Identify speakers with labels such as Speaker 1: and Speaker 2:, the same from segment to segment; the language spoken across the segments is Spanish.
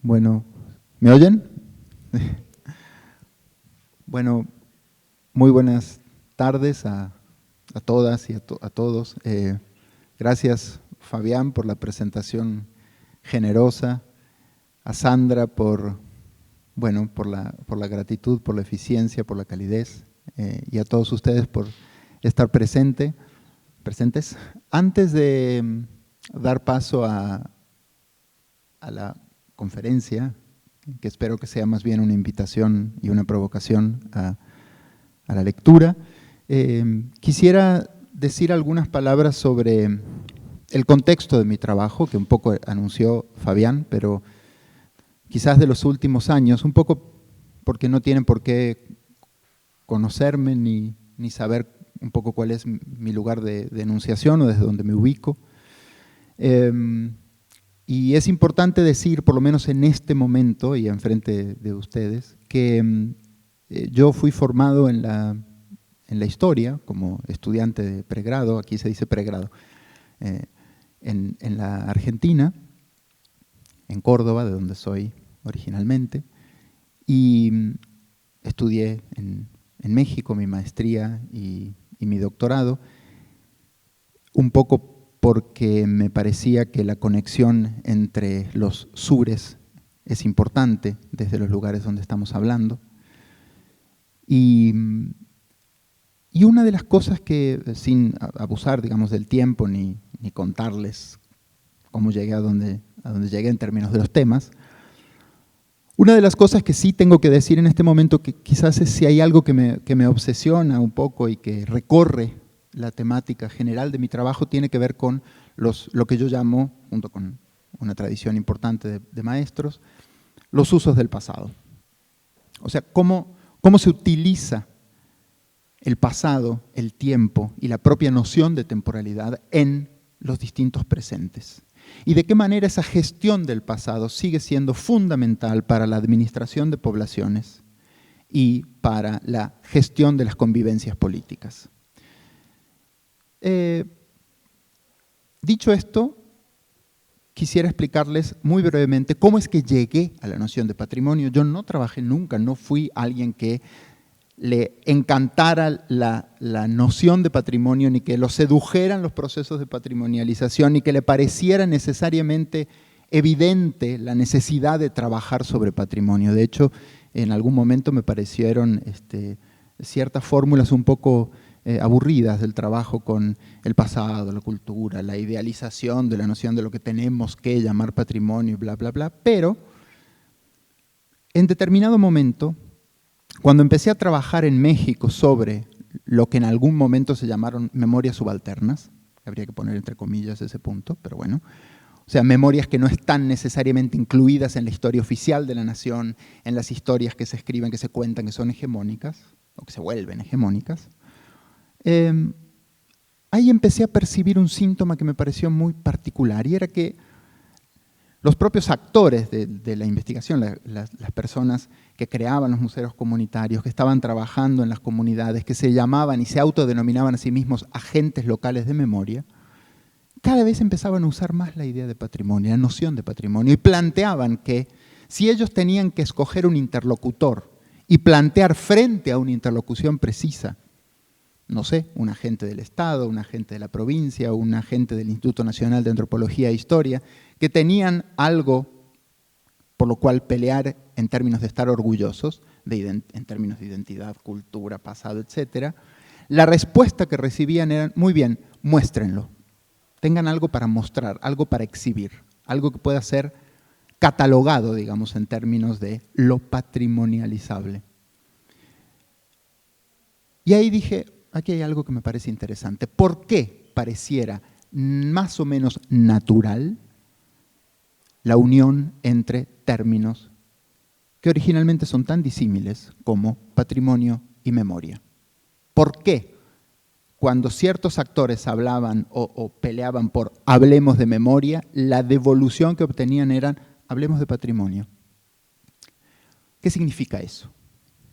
Speaker 1: Bueno, ¿me oyen? Bueno, muy buenas tardes a todas y a todos. Gracias, Fabián, por la presentación generosa, a Sandra por la gratitud, por la eficiencia, por la calidez, y a todos ustedes por estar presentes. Antes de dar paso a la conferencia, que espero que sea más bien una invitación y una provocación a la lectura, quisiera decir algunas palabras sobre el contexto de mi trabajo, que un poco anunció Fabián, pero quizás de los últimos años, un poco porque no tienen por qué conocerme ni saber un poco cuál es mi lugar de enunciación o desde donde me ubico. Y es importante decir, por lo menos en este momento y enfrente de ustedes, que yo fui formado en la historia como estudiante de pregrado, aquí se dice pregrado, en la Argentina, en Córdoba, de donde soy originalmente, y estudié en México mi maestría y mi doctorado, un poco porque me parecía que la conexión entre los sures es importante desde los lugares donde estamos hablando. Y una de las cosas que, sin abusar, digamos, del tiempo ni contarles cómo llegué a donde llegué en términos de los temas, una de las cosas que sí tengo que decir en este momento, que quizás es si hay algo que me obsesiona un poco y que recorre la temática general de mi trabajo, tiene que ver con lo que yo llamo, junto con una tradición importante de maestros, los usos del pasado. O sea, cómo se utiliza el pasado, el tiempo y la propia noción de temporalidad en los distintos presentes. Y de qué manera esa gestión del pasado sigue siendo fundamental para la administración de poblaciones y para la gestión de las convivencias políticas. Dicho esto, quisiera explicarles muy brevemente cómo es que llegué a la noción de patrimonio. Yo no trabajé nunca, no fui alguien que le encantara la noción de patrimonio, ni que lo sedujeran los procesos de patrimonialización, ni que le pareciera necesariamente evidente la necesidad de trabajar sobre patrimonio. De hecho, en algún momento me parecieron ciertas fórmulas un poco aburridas del trabajo con el pasado, la cultura, la idealización de la noción de lo que tenemos que llamar patrimonio y bla, bla, bla. Pero en determinado momento, cuando empecé a trabajar en México sobre lo que en algún momento se llamaron memorias subalternas, habría que poner entre comillas ese punto, pero bueno, o sea, memorias que no están necesariamente incluidas en la historia oficial de la nación, en las historias que se escriben, que se cuentan, que son hegemónicas, o que se vuelven hegemónicas, ahí empecé a percibir un síntoma que me pareció muy particular, y era que los propios actores de la investigación, las personas que creaban los museos comunitarios, que estaban trabajando en las comunidades, que se llamaban y se autodenominaban a sí mismos agentes locales de memoria, cada vez empezaban a usar más la idea de patrimonio, la noción de patrimonio, y planteaban que si ellos tenían que escoger un interlocutor y plantear frente a una interlocución precisa, no sé, un agente del Estado, un agente de la provincia, un agente del Instituto Nacional de Antropología e Historia, que tenían algo por lo cual pelear en términos de estar orgullosos, en términos de identidad, cultura, pasado, etc., la respuesta que recibían era, muy bien, muéstrenlo, tengan algo para mostrar, algo para exhibir, algo que pueda ser catalogado, digamos, en términos de lo patrimonializable. Y ahí dije, aquí hay algo que me parece interesante. ¿Por qué pareciera más o menos natural la unión entre términos que originalmente son tan disímiles como patrimonio y memoria? ¿Por qué cuando ciertos actores hablaban o peleaban por hablemos de memoria, la devolución que obtenían eran hablemos de patrimonio? ¿Qué significa eso?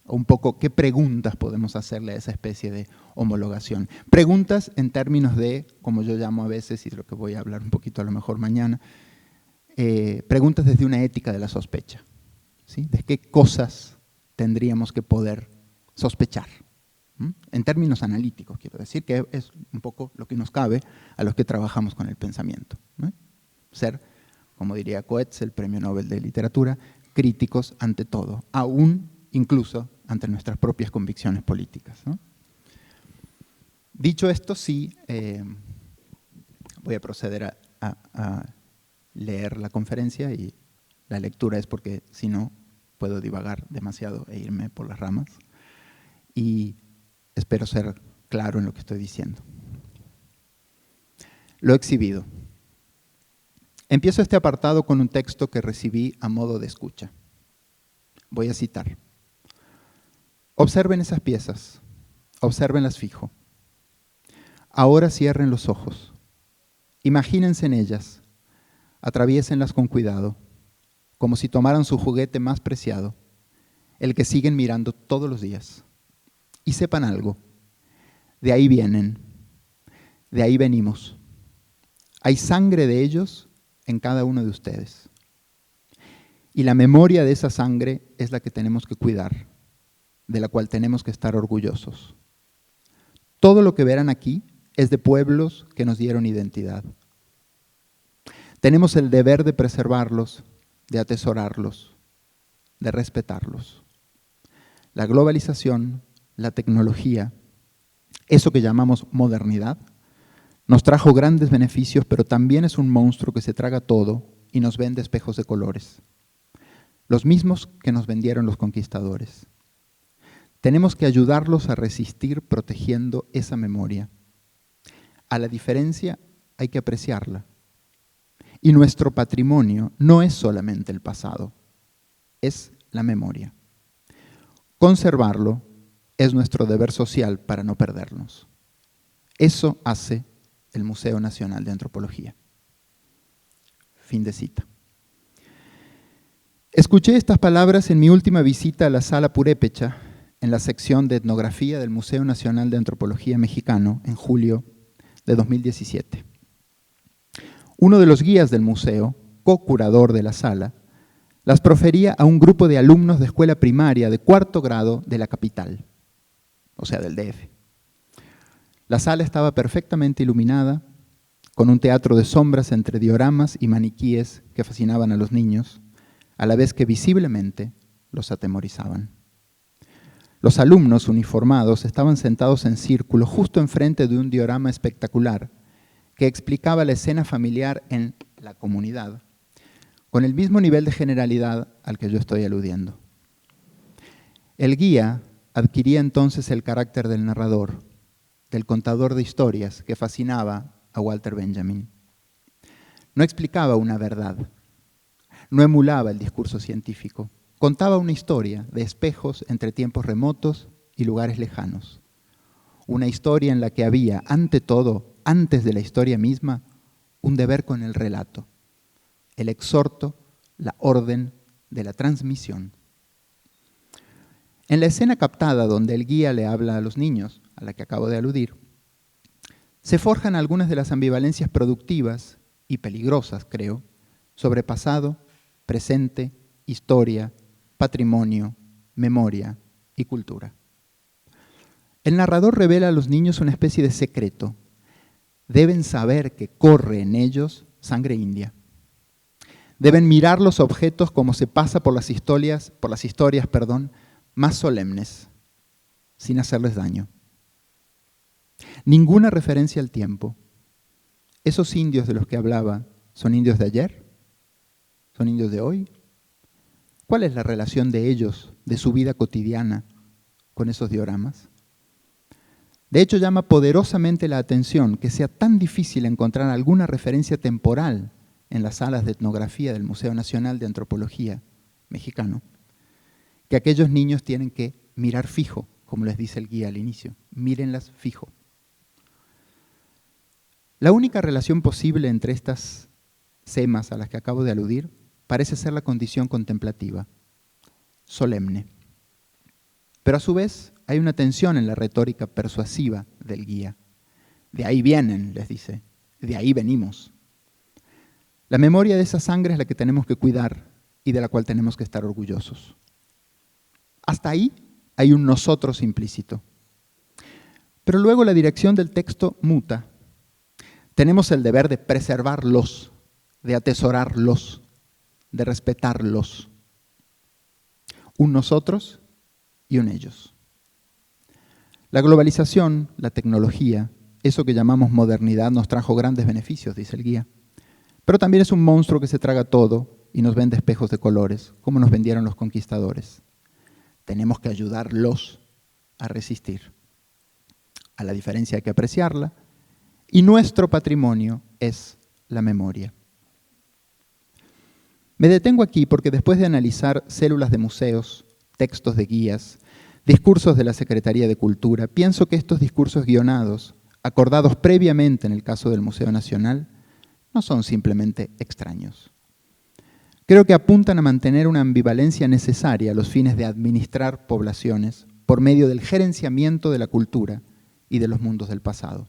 Speaker 1: Un poco, ¿qué preguntas podemos hacerle a esa especie de homologación? Preguntas en términos de, como yo llamo a veces, y de lo que voy a hablar un poquito a lo mejor mañana, preguntas desde una ética de la sospecha, ¿sí? ¿De qué cosas tendríamos que poder sospechar? En términos analíticos, quiero decir, que es un poco lo que nos cabe a los que trabajamos con el pensamiento, ¿no? Ser, como diría Coetzee, el Premio Nobel de Literatura, críticos ante todo, aún incluso ante nuestras propias convicciones políticas, ¿no? Dicho esto, sí, voy a proceder a leer la conferencia, y la lectura es porque si no puedo divagar demasiado e irme por las ramas, y espero ser claro en lo que estoy diciendo. Lo exhibido. Empiezo este apartado con un texto que recibí a modo de escucha. Voy a citar. Observen esas piezas, obsérvenlas fijo. Ahora cierren los ojos. Imagínense en ellas, atraviésenlas con cuidado, como si tomaran su juguete más preciado, el que siguen mirando todos los días. Y sepan algo, de ahí vienen, de ahí venimos. Hay sangre de ellos en cada uno de ustedes. Y la memoria de esa sangre es la que tenemos que cuidar, de la cual tenemos que estar orgullosos. Todo lo que verán aquí es de pueblos que nos dieron identidad. Tenemos el deber de preservarlos, de atesorarlos, de respetarlos. La globalización, la tecnología, eso que llamamos modernidad, nos trajo grandes beneficios, pero también es un monstruo que se traga todo y nos vende espejos de colores. Los mismos que nos vendieron los conquistadores. Tenemos que ayudarlos a resistir protegiendo esa memoria. A la diferencia hay que apreciarla. Y nuestro patrimonio no es solamente el pasado, es la memoria. Conservarlo es nuestro deber social para no perdernos. Eso hace el Museo Nacional de Antropología. Fin de cita. Escuché estas palabras en mi última visita a la Sala Purépecha, en la sección de etnografía del Museo Nacional de Antropología Mexicano, en julio de 2017. Uno de los guías del museo, co-curador de la sala, las profería a un grupo de alumnos de escuela primaria de 4º grado de la capital, o sea, del DF. La sala estaba perfectamente iluminada, con un teatro de sombras entre dioramas y maniquíes que fascinaban a los niños, a la vez que visiblemente los atemorizaban. Los alumnos uniformados estaban sentados en círculo justo enfrente de un diorama espectacular que explicaba la escena familiar en la comunidad, con el mismo nivel de generalidad al que yo estoy aludiendo. El guía adquiría entonces el carácter del narrador, del contador de historias que fascinaba a Walter Benjamin. No explicaba una verdad, no emulaba el discurso científico, contaba una historia de espejos entre tiempos remotos y lugares lejanos. Una historia en la que había, ante todo, antes de la historia misma, un deber con el relato, el exhorto, la orden de la transmisión. En la escena captada donde el guía le habla a los niños, a la que acabo de aludir, se forjan algunas de las ambivalencias productivas y peligrosas, creo, sobre pasado, presente, historia, patrimonio, memoria y cultura. El narrador revela a los niños una especie de secreto. Deben saber que corre en ellos sangre india. Deben mirar los objetos como se pasa por las historias, más solemnes, sin hacerles daño. Ninguna referencia al tiempo. ¿Esos indios de los que hablaba son indios de ayer? ¿Son indios de hoy? ¿Cuál es la relación de ellos, de su vida cotidiana, con esos dioramas? De hecho, llama poderosamente la atención que sea tan difícil encontrar alguna referencia temporal en las salas de etnografía del Museo Nacional de Antropología Mexicano, que aquellos niños tienen que mirar fijo, como les dice el guía al inicio, mírenlas fijo. La única relación posible entre estas semas a las que acabo de aludir parece ser la condición contemplativa, solemne. Pero a su vez hay una tensión en la retórica persuasiva del guía. De ahí vienen, les dice, de ahí venimos. La memoria de esa sangre es la que tenemos que cuidar y de la cual tenemos que estar orgullosos. Hasta ahí hay un nosotros implícito. Pero luego la dirección del texto muta. Tenemos el deber de preservarlos, de atesorarlos, de respetarlos. Un nosotros y un ellos. La globalización, la tecnología, eso que llamamos modernidad nos trajo grandes beneficios, dice el guía. Pero también es un monstruo que se traga todo y nos vende espejos de colores, como nos vendieron los conquistadores. Tenemos que ayudarlos a resistir. A la diferencia hay que apreciarla, y nuestro patrimonio es la memoria. Me detengo aquí porque después de analizar células de museos, textos de guías, discursos de la Secretaría de Cultura, pienso que estos discursos guionados, acordados previamente en el caso del Museo Nacional, no son simplemente extraños. Creo que apuntan a mantener una ambivalencia necesaria a los fines de administrar poblaciones por medio del gerenciamiento de la cultura y de los mundos del pasado.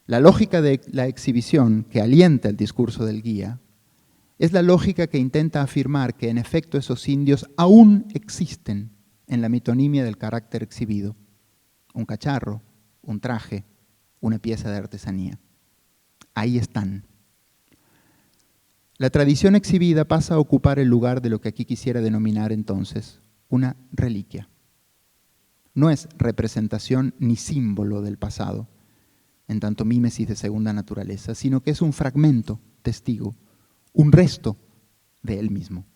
Speaker 1: La lógica de la exhibición que alienta el discurso del guía es la lógica que intenta afirmar que en efecto esos indios aún existen en la metonimia del carácter exhibido. Un cacharro, un traje, una pieza de artesanía. Ahí están. La tradición exhibida pasa a ocupar el lugar de lo que aquí quisiera denominar entonces una reliquia. No es representación ni símbolo del pasado, en tanto mímesis de segunda naturaleza, sino que es un fragmento, testigo, un resto de él mismo.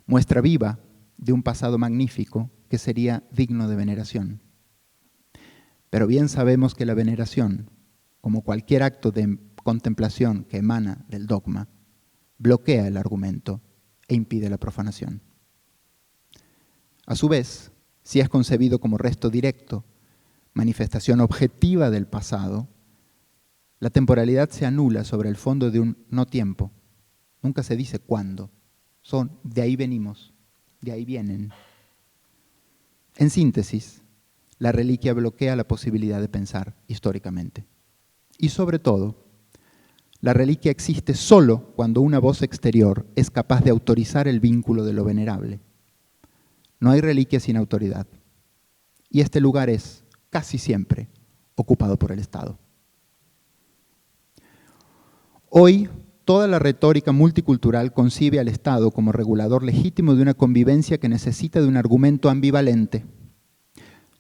Speaker 1: Muestra viva de un pasado magnífico que sería digno de veneración. Pero bien sabemos que la veneración, como cualquier acto de contemplación que emana del dogma, bloquea el argumento e impide la profanación. A su vez, si es concebido como resto directo, manifestación objetiva del pasado, la temporalidad se anula sobre el fondo de un no tiempo. Nunca se dice cuándo. Son de ahí venimos, de ahí vienen. En síntesis, la reliquia bloquea la posibilidad de pensar históricamente. Y sobre todo, la reliquia existe solo cuando una voz exterior es capaz de autorizar el vínculo de lo venerable. No hay reliquia sin autoridad. Y este lugar es, casi siempre, ocupado por el Estado. Hoy, toda la retórica multicultural concibe al Estado como regulador legítimo de una convivencia que necesita de un argumento ambivalente.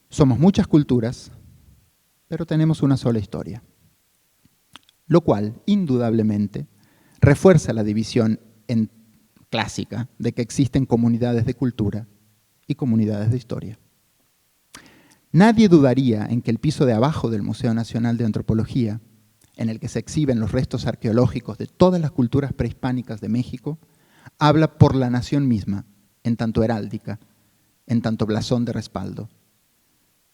Speaker 1: Somos muchas culturas, pero tenemos una sola historia. Lo cual, indudablemente, refuerza la división clásica de que existen comunidades de cultura y comunidades de historia. Nadie dudaría en que el piso de abajo del Museo Nacional de Antropología, en el que se exhiben los restos arqueológicos de todas las culturas prehispánicas de México, habla por la nación misma, en tanto heráldica, en tanto blasón de respaldo.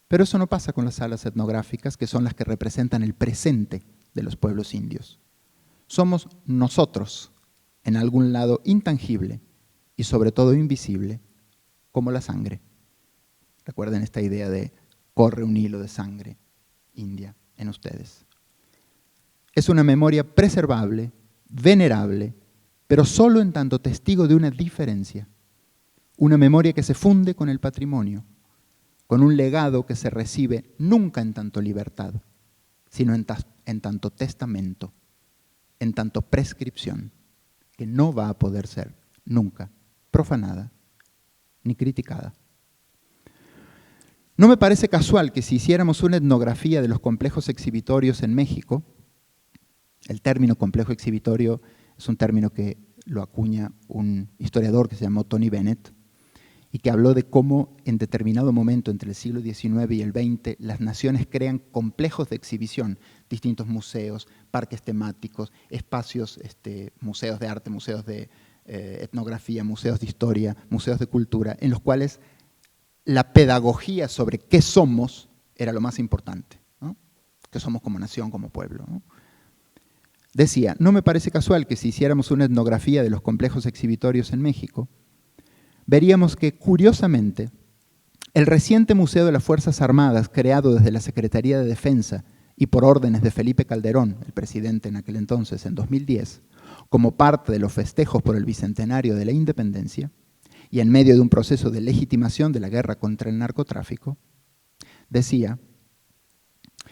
Speaker 1: Pero eso no pasa con las salas etnográficas, que son las que representan el presente de los pueblos indios. Somos nosotros, en algún lado intangible y sobre todo invisible, como la sangre. Recuerden esta idea de corre un hilo de sangre india en ustedes. Es una memoria preservable, venerable, pero solo en tanto testigo de una diferencia. Una memoria que se funde con el patrimonio, con un legado que se recibe nunca en tanto libertad, sino en tanto testamento, en tanto prescripción, que no va a poder ser nunca profanada ni criticada. No me parece casual que si hiciéramos una etnografía de los complejos exhibitorios en México, el término complejo exhibitorio es un término que lo acuña un historiador que se llamó Tony Bennett y que habló de cómo en determinado momento entre el siglo XIX y el XX las naciones crean complejos de exhibición, distintos museos, parques temáticos, espacios, museos de arte, museos de etnografía, museos de historia, museos de cultura, en los cuales la pedagogía sobre qué somos era lo más importante, ¿no? Qué somos como nación, como pueblo, ¿no? Decía, no me parece casual que si hiciéramos una etnografía de los complejos exhibitorios en México, veríamos que, curiosamente, el reciente Museo de las Fuerzas Armadas, creado desde la Secretaría de Defensa y por órdenes de Felipe Calderón, el presidente en aquel entonces, en 2010, como parte de los festejos por el bicentenario de la independencia y en medio de un proceso de legitimación de la guerra contra el narcotráfico, decía: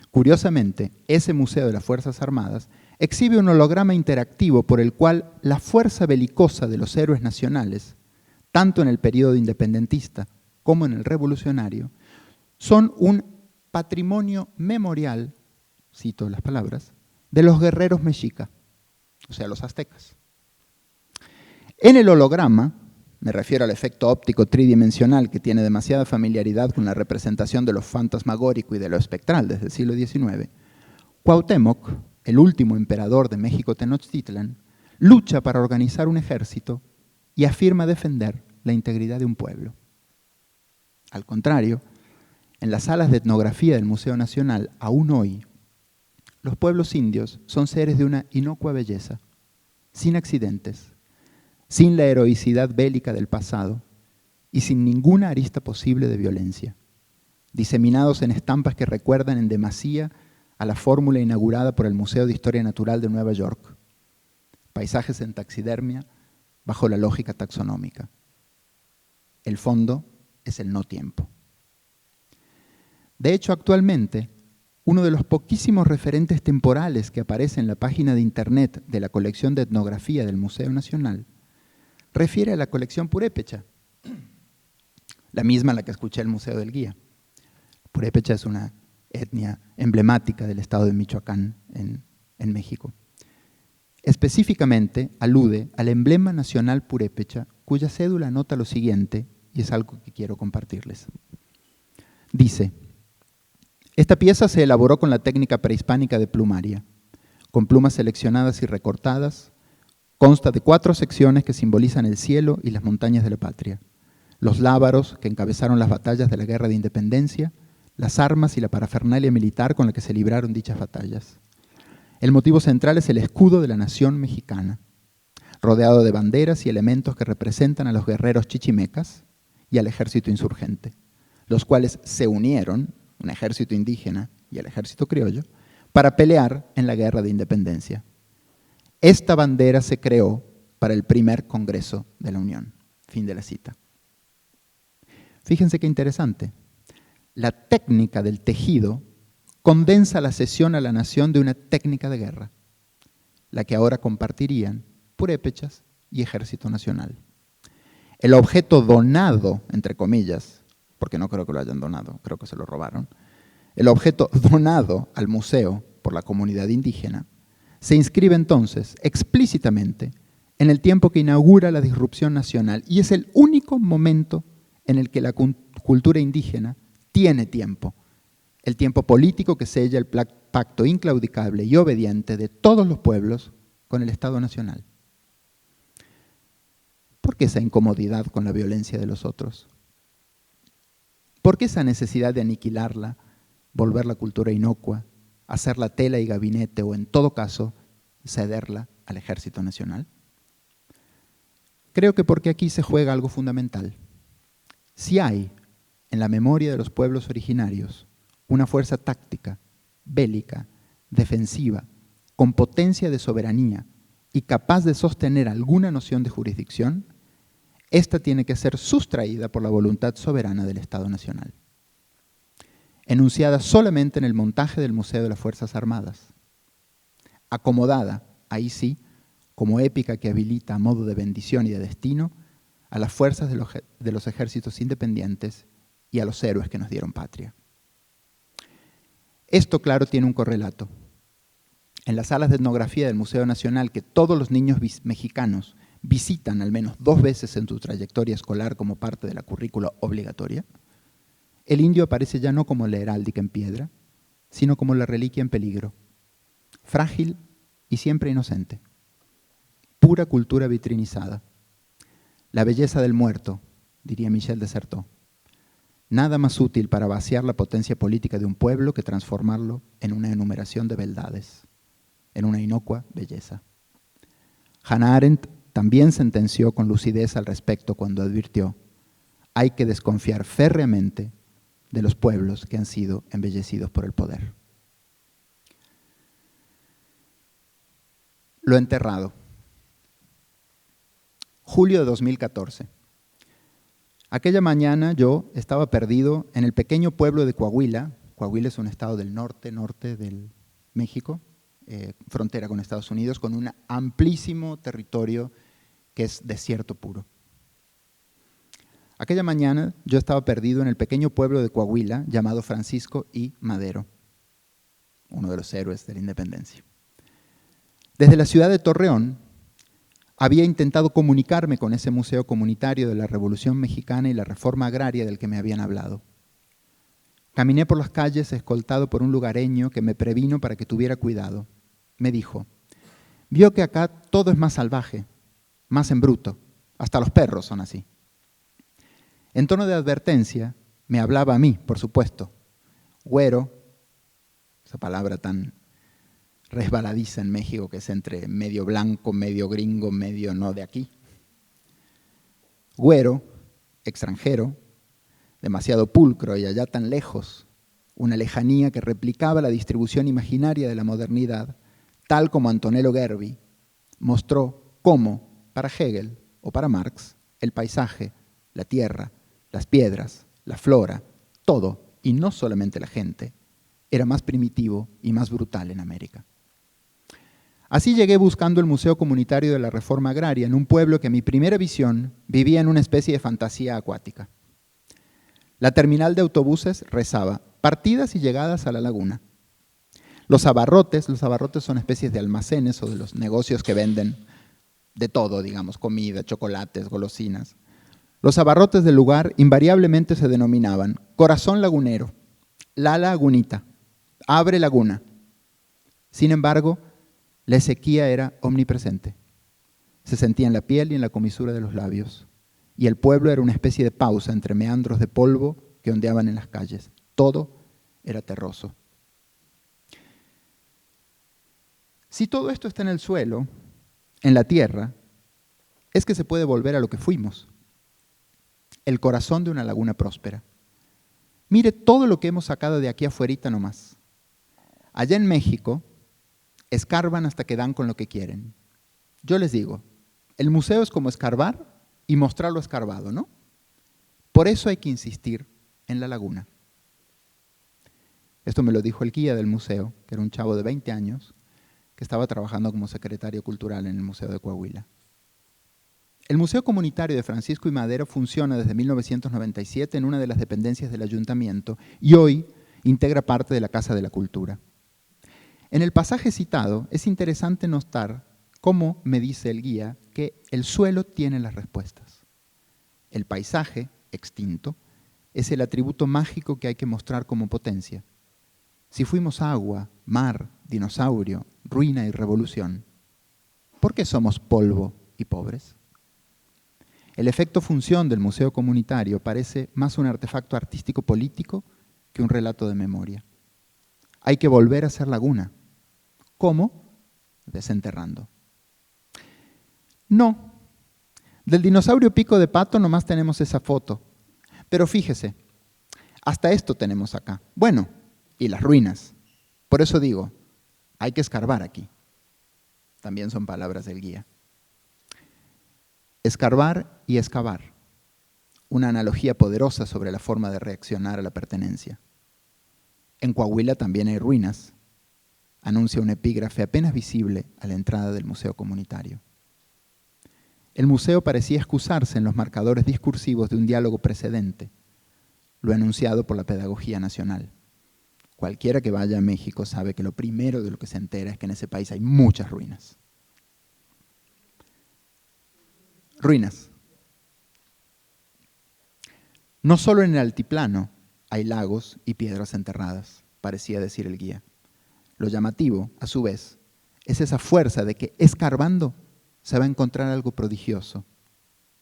Speaker 1: curiosamente, ese Museo de las Fuerzas Armadas exhibe un holograma interactivo por el cual la fuerza belicosa de los héroes nacionales, tanto en el periodo independentista como en el revolucionario, son un patrimonio memorial, cito las palabras, de los guerreros mexica, o sea, los aztecas. En el holograma, me refiero al efecto óptico tridimensional que tiene demasiada familiaridad con la representación de lo fantasmagórico y de lo espectral desde el siglo XIX, Cuauhtémoc, el último emperador de México Tenochtitlan, lucha para organizar un ejército y afirma defender la integridad de un pueblo. Al contrario, en las salas de etnografía del Museo Nacional, aún hoy, los pueblos indios son seres de una inocua belleza, sin accidentes, sin la heroicidad bélica del pasado y sin ninguna arista posible de violencia, diseminados en estampas que recuerdan en demasía a la fórmula inaugurada por el Museo de Historia Natural de Nueva York: paisajes en taxidermia bajo la lógica taxonómica. El fondo es el no tiempo. De hecho, actualmente, uno de los poquísimos referentes temporales que aparece en la página de internet de la colección de etnografía del Museo Nacional refiere a la colección purépecha, la misma a la que escuché el Museo del Guía. Purépecha es una etnia emblemática del estado de Michoacán, en México. Específicamente alude al emblema nacional purépecha, cuya cédula anota lo siguiente, y es algo que quiero compartirles. Dice: esta pieza se elaboró con la técnica prehispánica de plumaria, con plumas seleccionadas y recortadas. Consta de 4 secciones que simbolizan el cielo y las montañas de la patria, los lábaros que encabezaron las batallas de la Guerra de Independencia, las armas y la parafernalia militar con la que se libraron dichas batallas. El motivo central es el escudo de la nación mexicana, rodeado de banderas y elementos que representan a los guerreros chichimecas y al ejército insurgente, los cuales se unieron, un ejército indígena y el ejército criollo, para pelear en la Guerra de Independencia. Esta bandera se creó para el primer Congreso de la Unión. Fin de la cita. Fíjense qué interesante. La técnica del tejido condensa la cesión a la nación de una técnica de guerra, la que ahora compartirían purépechas y Ejército Nacional. El objeto donado, entre comillas, porque no creo que lo hayan donado, creo que se lo robaron, el objeto donado al museo por la comunidad indígena se inscribe entonces explícitamente en el tiempo que inaugura la disrupción nacional y es el único momento en el que la cultura indígena tiene tiempo, el tiempo político que sella el pacto inclaudicable y obediente de todos los pueblos con el Estado Nacional. ¿Por qué esa incomodidad con la violencia de los otros? ¿Por qué esa necesidad de aniquilarla, volver la cultura inocua, hacerla tela y gabinete o, en todo caso, cederla al Ejército Nacional? Creo que porque aquí se juega algo fundamental. Si hay en la memoria de los pueblos originarios una fuerza táctica, bélica, defensiva, con potencia de soberanía y capaz de sostener alguna noción de jurisdicción, esta tiene que ser sustraída por la voluntad soberana del Estado Nacional, enunciada solamente en el montaje del Museo de las Fuerzas Armadas, acomodada, ahí sí, como épica que habilita a modo de bendición y de destino a las fuerzas de los ejércitos independientes y a los héroes que nos dieron patria. Esto, claro, tiene un correlato. En las salas de etnografía del Museo Nacional, que todos los niños mexicanos visitan al menos 2 veces en su trayectoria escolar como parte de la currícula obligatoria, el indio aparece ya no como la heráldica en piedra, sino como la reliquia en peligro, frágil y siempre inocente. Pura cultura vitrinizada. La belleza del muerto, diría Michel de Certeau. Nada más útil para vaciar la potencia política de un pueblo que transformarlo en una enumeración de beldades, en una inocua belleza. Hannah Arendt también sentenció con lucidez al respecto cuando advirtió: hay que desconfiar férreamente de los pueblos que han sido embellecidos por el poder. Lo enterrado. Julio de 2014. Aquella mañana yo estaba perdido en el pequeño pueblo de Coahuila. Coahuila es un estado del norte del México, frontera con Estados Unidos, con un amplísimo territorio que es desierto puro. Aquella mañana yo estaba perdido en el pequeño pueblo de Coahuila llamado Francisco I. Madero, uno de los héroes de la independencia. Desde la ciudad de Torreón había intentado comunicarme con ese museo comunitario de la Revolución Mexicana y la Reforma Agraria del que me habían hablado. Caminé por las calles escoltado por un lugareño que me previno para que tuviera cuidado. Me dijo, vio que acá todo es más salvaje, más en bruto, hasta los perros son así. En tono de advertencia, me hablaba a mí, por supuesto. Güero, esa palabra tan resbaladiza en México que es entre medio blanco, medio gringo, medio no de aquí. Güero, extranjero, demasiado pulcro y allá tan lejos, una lejanía que replicaba la distribución imaginaria de la modernidad, tal como Antonello Gervi mostró cómo, para Hegel o para Marx, el paisaje, la tierra, las piedras, la flora, todo, y no solamente la gente, era más primitivo y más brutal en América. Así llegué buscando el Museo Comunitario de la Reforma Agraria en un pueblo que a mi primera visión vivía en una especie de fantasía acuática. La terminal de autobuses rezaba partidas y llegadas a la laguna. Los abarrotes son especies de almacenes o de los negocios que venden de todo, digamos, comida, chocolates, golosinas. Los abarrotes del lugar invariablemente se denominaban Corazón Lagunero, La Lagunita, Abre Laguna. Sin embargo, la sequía era omnipresente. Se sentía en la piel y en la comisura de los labios. Y el pueblo era una especie de pausa entre meandros de polvo que ondeaban en las calles. Todo era terroso. Si todo esto está en el suelo, en la tierra, es que se puede volver a lo que fuimos. El corazón de una laguna próspera. Mire todo lo que hemos sacado de aquí afuerita nomás. Allá en México, escarban hasta que dan con lo que quieren. Yo les digo, el museo es como escarbar y mostrar lo escarbado, ¿no? Por eso hay que insistir en la laguna. Esto me lo dijo el guía del museo, que era un chavo de 20 años, que estaba trabajando como secretario cultural en el Museo de Coahuila. El Museo Comunitario de Francisco I. Madero funciona desde 1997 en una de las dependencias del ayuntamiento y hoy integra parte de la Casa de la Cultura. En el pasaje citado es interesante notar cómo me dice el guía que el suelo tiene las respuestas. El paisaje, extinto, es el atributo mágico que hay que mostrar como potencia. Si fuimos agua, mar, dinosaurio, ruina y revolución, ¿por qué somos polvo y pobres? El efecto función del museo comunitario parece más un artefacto artístico político que un relato de memoria. Hay que volver a ser laguna. ¿Cómo? Desenterrando. No. Del dinosaurio pico de pato nomás tenemos esa foto. Pero fíjese, hasta esto tenemos acá. Bueno, y las ruinas. Por eso digo, hay que escarbar aquí. También son palabras del guía. Escarbar y excavar. Una analogía poderosa sobre la forma de reaccionar a la pertenencia. En Coahuila también hay ruinas, anuncia un epígrafe apenas visible a la entrada del museo comunitario. El museo parecía excusarse en los marcadores discursivos de un diálogo precedente, lo anunciado por la pedagogía nacional. Cualquiera que vaya a México sabe que lo primero de lo que se entera es que en ese país hay muchas ruinas. Ruinas. No solo en el altiplano hay lagos y piedras enterradas, parecía decir el guía. Lo llamativo, a su vez, es esa fuerza de que escarbando se va a encontrar algo prodigioso,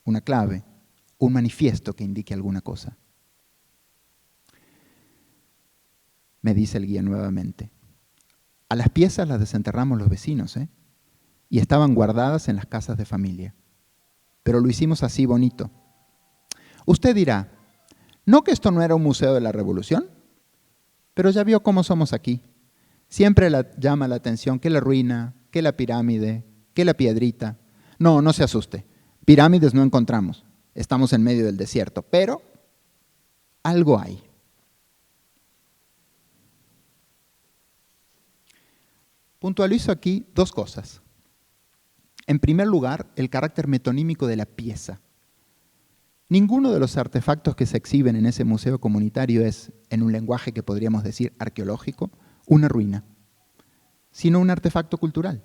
Speaker 1: una clave, un manifiesto que indique alguna cosa. Me dice el guía nuevamente. A las piezas las desenterramos los vecinos, y estaban guardadas en las casas de familia. Pero lo hicimos así bonito. Usted dirá, ¿no que esto no era un museo de la Revolución? Pero ya vio cómo somos aquí. Siempre llama la atención que la ruina, que la pirámide, que la piedrita. No, no se asuste. Pirámides no encontramos. Estamos en medio del desierto, pero algo hay. Puntualizo aquí dos cosas. En primer lugar, el carácter metonímico de la pieza. Ninguno de los artefactos que se exhiben en ese museo comunitario es, en un lenguaje que podríamos decir arqueológico, una ruina, sino un artefacto cultural.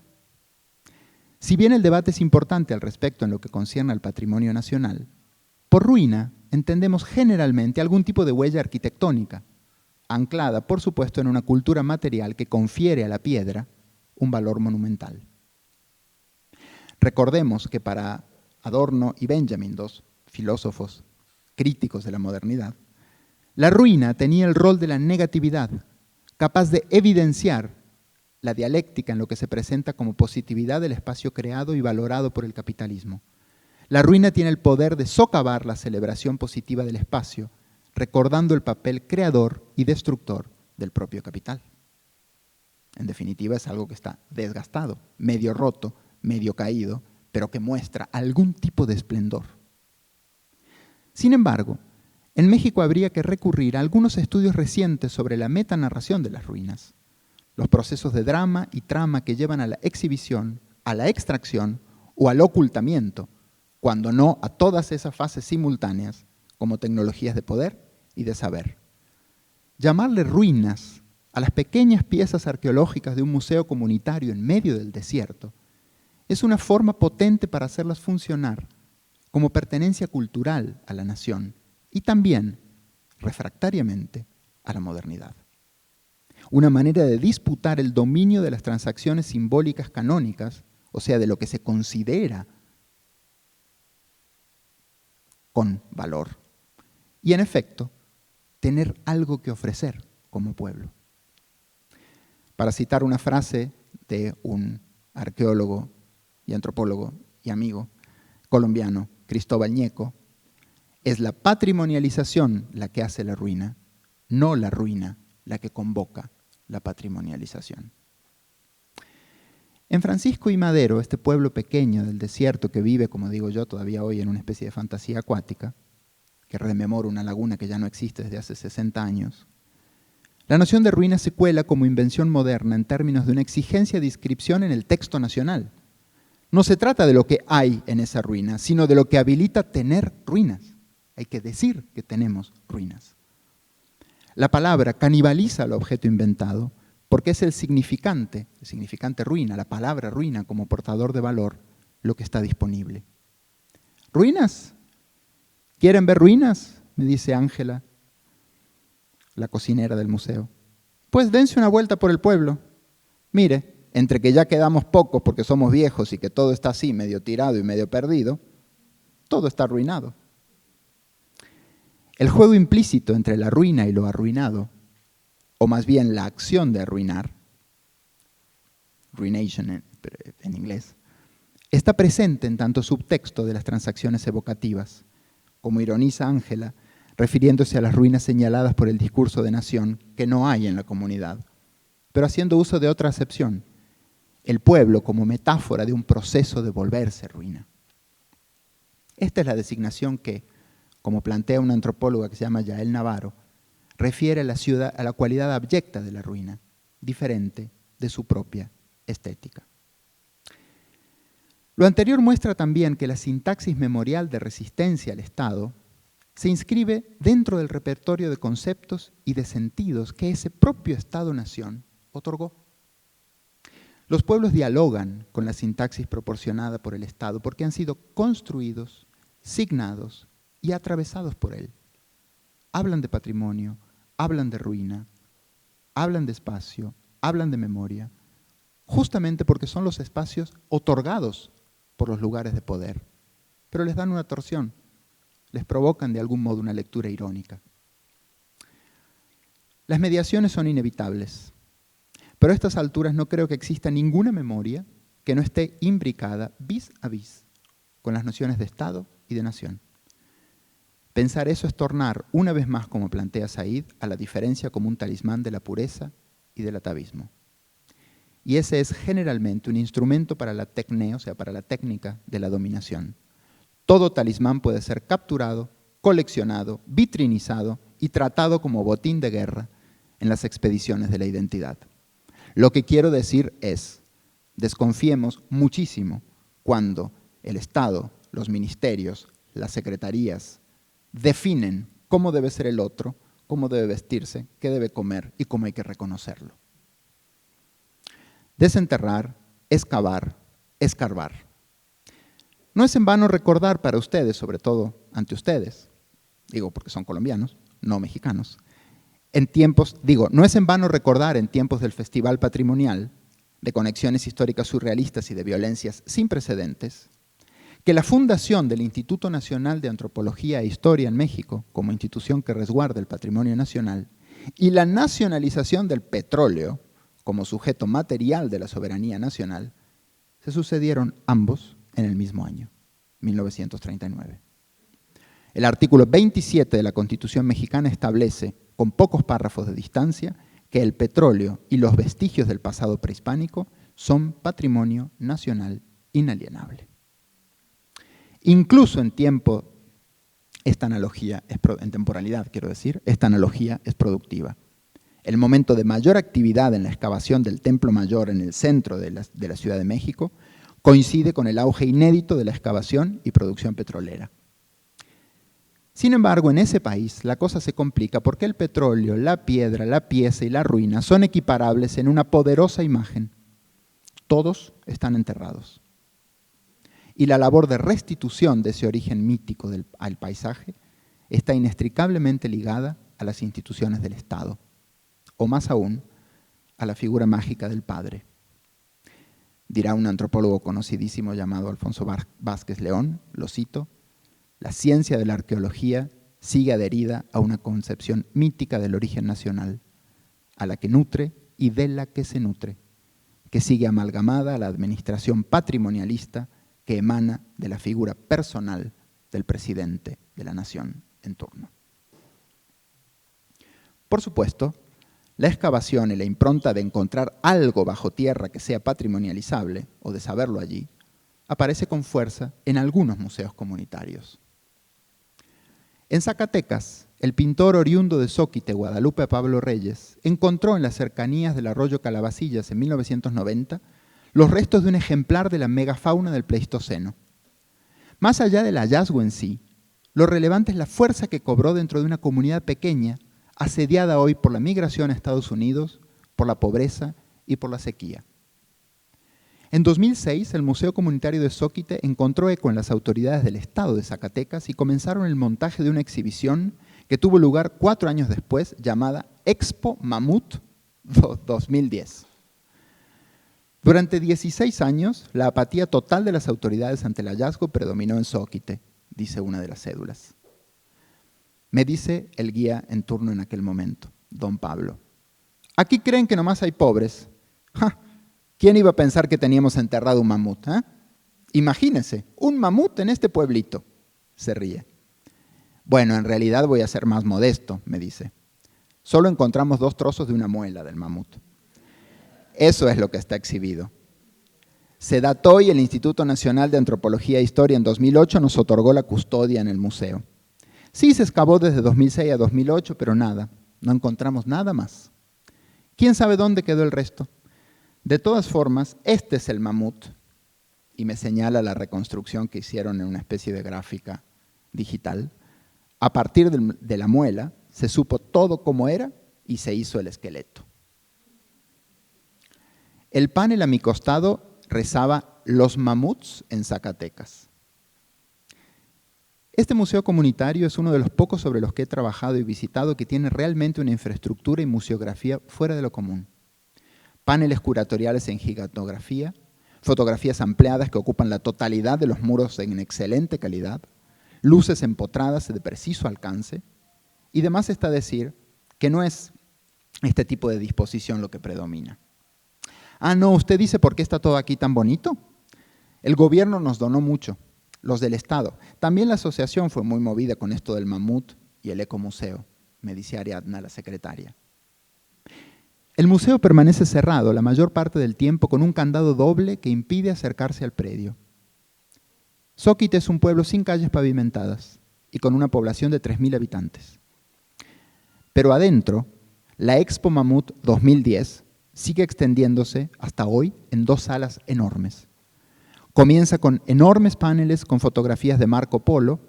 Speaker 1: Si bien el debate es importante al respecto en lo que concierne al patrimonio nacional, por ruina entendemos generalmente algún tipo de huella arquitectónica, anclada, por supuesto, en una cultura material que confiere a la piedra un valor monumental. Recordemos que para Adorno y Benjamin, dos filósofos críticos de la modernidad, la ruina tenía el rol de la negatividad, capaz de evidenciar la dialéctica en lo que se presenta como positividad del espacio creado y valorado por el capitalismo. La ruina tiene el poder de socavar la celebración positiva del espacio, recordando el papel creador y destructor del propio capital. En definitiva, es algo que está desgastado, medio roto, medio caído, pero que muestra algún tipo de esplendor. Sin embargo, en México habría que recurrir a algunos estudios recientes sobre la metanarración de las ruinas, los procesos de drama y trama que llevan a la exhibición, a la extracción o al ocultamiento, cuando no a todas esas fases simultáneas como tecnologías de poder y de saber. Llamarle ruinas a las pequeñas piezas arqueológicas de un museo comunitario en medio del desierto es una forma potente para hacerlas funcionar como pertenencia cultural a la nación y también, refractariamente, a la modernidad. Una manera de disputar el dominio de las transacciones simbólicas canónicas, o sea, de lo que se considera con valor. Y en efecto, tener algo que ofrecer como pueblo. Para citar una frase de un arqueólogo y antropólogo y amigo colombiano, Cristóbal Ñeco, es la patrimonialización la que hace la ruina, no la ruina la que convoca la patrimonialización. En Francisco y Madero, este pueblo pequeño del desierto que vive, como digo yo, todavía hoy en una especie de fantasía acuática, que rememora una laguna que ya no existe desde hace 60 años, la noción de ruina se cuela como invención moderna en términos de una exigencia de inscripción en el texto nacional. No se trata de lo que hay en esa ruina, sino de lo que habilita tener ruinas. Hay que decir que tenemos ruinas. La palabra canibaliza al objeto inventado porque es el significante ruina, la palabra ruina como portador de valor, lo que está disponible. ¿Ruinas? ¿Quieren ver ruinas?, me dice Ángela, la cocinera del museo. Pues dense una vuelta por el pueblo. Mire, entre que ya quedamos pocos porque somos viejos y que todo está así, medio tirado y medio perdido, todo está arruinado. El juego implícito entre la ruina y lo arruinado, o más bien la acción de arruinar, ruination en inglés, está presente en tanto subtexto de las transacciones evocativas, como ironiza Ángela, refiriéndose a las ruinas señaladas por el discurso de nación que no hay en la comunidad, pero haciendo uso de otra acepción, el pueblo como metáfora de un proceso de volverse ruina. Esta es la designación que, como plantea una antropóloga que se llama Yael Navarro, refiere a la cualidad abyecta de la ruina, diferente de su propia estética. Lo anterior muestra también que la sintaxis memorial de resistencia al Estado se inscribe dentro del repertorio de conceptos y de sentidos que ese propio Estado-nación otorgó. Los pueblos dialogan con la sintaxis proporcionada por el Estado porque han sido construidos, signados y atravesados por él. Hablan de patrimonio, hablan de ruina, hablan de espacio, hablan de memoria, justamente porque son los espacios otorgados por los lugares de poder, pero les dan una torsión, les provocan de algún modo una lectura irónica. Las mediaciones son inevitables, pero a estas alturas no creo que exista ninguna memoria que no esté imbricada vis a vis con las nociones de Estado y de nación. Pensar eso es tornar, una vez más, como plantea Said, a la diferencia como un talismán de la pureza y del atavismo. y ese es generalmente un instrumento para la tecné, o sea, para la técnica de la dominación. Todo talismán puede ser capturado, coleccionado, vitrinizado y tratado como botín de guerra en las expediciones de la identidad. Lo que quiero decir es, desconfiemos muchísimo cuando el Estado, los ministerios, las secretarías definen cómo debe ser el otro, cómo debe vestirse, qué debe comer y cómo hay que reconocerlo. Desenterrar, excavar, escarbar. No es en vano recordar para ustedes, sobre todo ante ustedes, digo porque son colombianos, no mexicanos, no es en vano recordar en tiempos del Festival Patrimonial, de conexiones históricas surrealistas y de violencias sin precedentes, que la fundación del Instituto Nacional de Antropología e Historia en México, como institución que resguarda el patrimonio nacional, y la nacionalización del petróleo, como sujeto material de la soberanía nacional, se sucedieron ambos en el mismo año, 1939. El artículo 27 de la Constitución mexicana establece, con pocos párrafos de distancia, que el petróleo y los vestigios del pasado prehispánico son patrimonio nacional inalienable. Incluso en tiempo, en temporalidad, quiero decir, esta analogía es productiva. El momento de mayor actividad en la excavación del Templo Mayor en el centro de la Ciudad de México coincide con el auge inédito de la excavación y producción petrolera. Sin embargo, en ese país la cosa se complica porque el petróleo, la piedra, la pieza y la ruina son equiparables en una poderosa imagen. Todos están enterrados. Y la labor de restitución de ese origen mítico al paisaje está inextricablemente ligada a las instituciones del Estado, o más aún, a la figura mágica del padre. Dirá un antropólogo conocidísimo llamado Alfonso Vázquez León, lo cito: la ciencia de la arqueología sigue adherida a una concepción mítica del origen nacional, a la que nutre y de la que se nutre, que sigue amalgamada a la administración patrimonialista que emana de la figura personal del presidente de la nación en turno. Por supuesto, la excavación y la impronta de encontrar algo bajo tierra que sea patrimonializable, o de saberlo allí, aparece con fuerza en algunos museos comunitarios. En Zacatecas, el pintor oriundo de Zóquite, Guadalupe Pablo Reyes, encontró en las cercanías del arroyo Calabacillas en 1990 los restos de un ejemplar de la megafauna del Pleistoceno. Más allá del hallazgo en sí, lo relevante es la fuerza que cobró dentro de una comunidad pequeña, asediada hoy por la migración a Estados Unidos, por la pobreza y por la sequía. En 2006, el Museo Comunitario de Zóquite encontró eco en las autoridades del Estado de Zacatecas y comenzaron el montaje de una exhibición que tuvo lugar 4 años después, llamada Expo Mamut 2010. Durante 16 años, la apatía total de las autoridades ante el hallazgo predominó en Zóquite, dice una de las cédulas. Me dice el guía en turno en aquel momento, don Pablo: aquí creen que nomás hay pobres. ¡Ja! ¿Quién iba a pensar que teníamos enterrado un mamut? Imagínense, un mamut en este pueblito. Se ríe. Bueno, en realidad voy a ser más modesto, me dice. Solo encontramos 2 trozos de una muela del mamut. Eso es lo que está exhibido. Se dató y el Instituto Nacional de Antropología e Historia en 2008 nos otorgó la custodia en el museo. Sí, se excavó desde 2006 a 2008, pero nada, no encontramos nada más. ¿Quién sabe dónde quedó el resto? De todas formas, este es el mamut, y me señala la reconstrucción que hicieron en una especie de gráfica digital. A partir de la muela se supo todo cómo era y se hizo el esqueleto. El panel a mi costado rezaba «Los mamuts en Zacatecas». Este museo comunitario es uno de los pocos sobre los que he trabajado y visitado que tiene realmente una infraestructura y museografía fuera de lo común. Paneles curatoriales en gigantografía, fotografías ampliadas que ocupan la totalidad de los muros en excelente calidad, luces empotradas de preciso alcance, y demás está decir que no es este tipo de disposición lo que predomina. Ah, no, usted dice ¿por qué está todo aquí tan bonito? El gobierno nos donó mucho, los del Estado. También la asociación fue muy movida con esto del mamut y el ecomuseo, me dice Ariadna, la secretaria. El museo permanece cerrado la mayor parte del tiempo con un candado doble que impide acercarse al predio. Zóquite es un pueblo sin calles pavimentadas y con una población de 3.000 habitantes. Pero adentro, la Expo Mamut 2010 sigue extendiéndose hasta hoy en 2 salas enormes. Comienza con enormes paneles con fotografías de Marco Polo,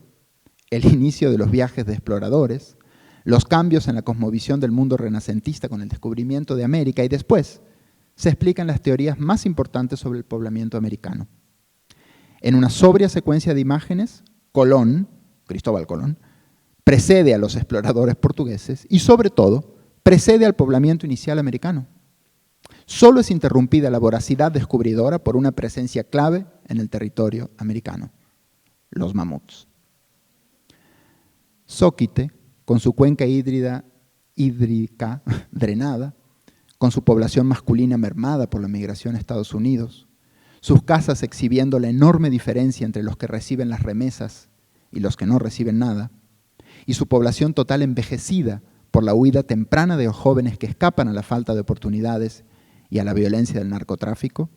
Speaker 1: el inicio de los viajes de exploradores, los cambios en la cosmovisión del mundo renacentista con el descubrimiento de América y después se explican las teorías más importantes sobre el poblamiento americano. En una sobria secuencia de imágenes, Cristóbal Colón, precede a los exploradores portugueses y sobre todo precede al poblamiento inicial americano. Solo es interrumpida la voracidad descubridora por una presencia clave en el territorio americano, los mamuts. Zóquite, con su cuenca hídrica drenada, con su población masculina mermada por la migración a Estados Unidos, sus casas exhibiendo la enorme diferencia entre los que reciben las remesas y los que no reciben nada, y su población total envejecida por la huida temprana de los jóvenes que escapan a la falta de oportunidades y a la violencia del narcotráfico,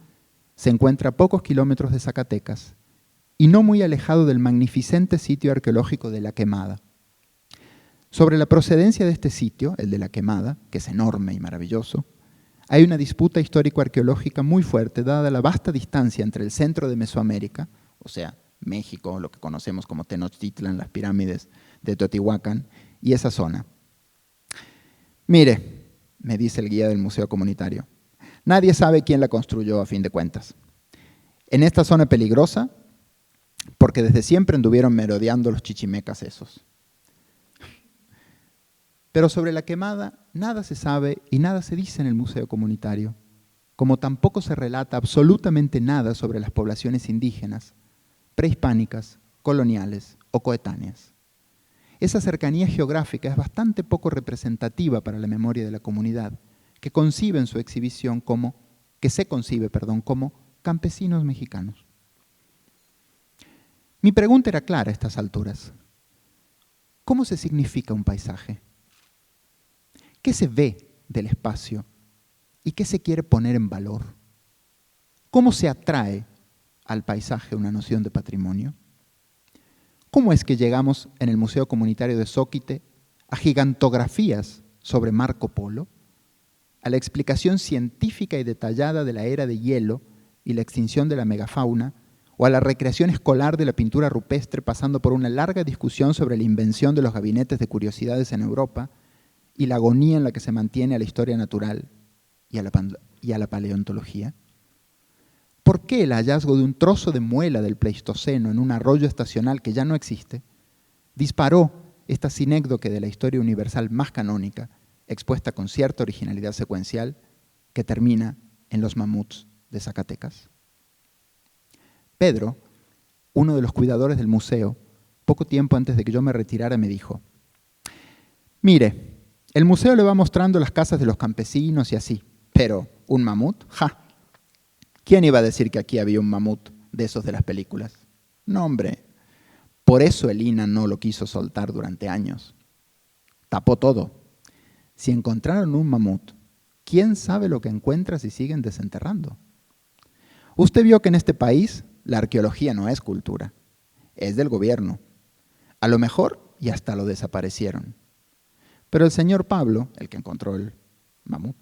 Speaker 1: se encuentra a pocos kilómetros de Zacatecas y no muy alejado del magnificente sitio arqueológico de La Quemada. Sobre la procedencia de este sitio, el de La Quemada, que es enorme y maravilloso, hay una disputa histórico-arqueológica muy fuerte, dada la vasta distancia entre el centro de Mesoamérica, o sea, México, lo que conocemos como Tenochtitlan, las pirámides de Teotihuacán, y esa zona. Mire, me dice el guía del Museo Comunitario, nadie sabe quién la construyó a fin de cuentas. En esta zona peligrosa, porque desde siempre anduvieron merodeando los chichimecas esos. Pero sobre La Quemada nada se sabe y nada se dice en el Museo Comunitario, como tampoco se relata absolutamente nada sobre las poblaciones indígenas, prehispánicas, coloniales o coetáneas. Esa cercanía geográfica es bastante poco representativa para la memoria de la comunidad, que se concibe en su exhibición como campesinos mexicanos. Mi pregunta era clara a estas alturas. ¿Cómo se significa un paisaje? ¿Qué se ve del espacio y qué se quiere poner en valor? ¿Cómo se atrae al paisaje una noción de patrimonio? ¿Cómo es que llegamos en el Museo Comunitario de Zóquite a gigantografías sobre Marco Polo, a la explicación científica y detallada de la era de hielo y la extinción de la megafauna, o a la recreación escolar de la pintura rupestre, pasando por una larga discusión sobre la invención de los gabinetes de curiosidades en Europa y la agonía en la que se mantiene a la historia natural y a la paleontología? ¿Por qué el hallazgo de un trozo de muela del Pleistoceno en un arroyo estacional que ya no existe disparó esta sinécdoque de la historia universal más canónica, expuesta con cierta originalidad secuencial, que termina en los mamuts de Zacatecas? Pedro, uno de los cuidadores del museo, poco tiempo antes de que yo me retirara, me dijo: mire, el museo le va mostrando las casas de los campesinos y así, pero ¿un mamut? ¡Ja! ¿Quién iba a decir que aquí había un mamut de esos de las películas? No, hombre. Por eso el INAH no lo quiso soltar durante años. Tapó todo. Si encontraron un mamut, ¿quién sabe lo que encuentra si siguen desenterrando? Usted vio que en este país la arqueología no es cultura, es del gobierno. A lo mejor y hasta lo desaparecieron. Pero el señor Pablo, el que encontró el mamut,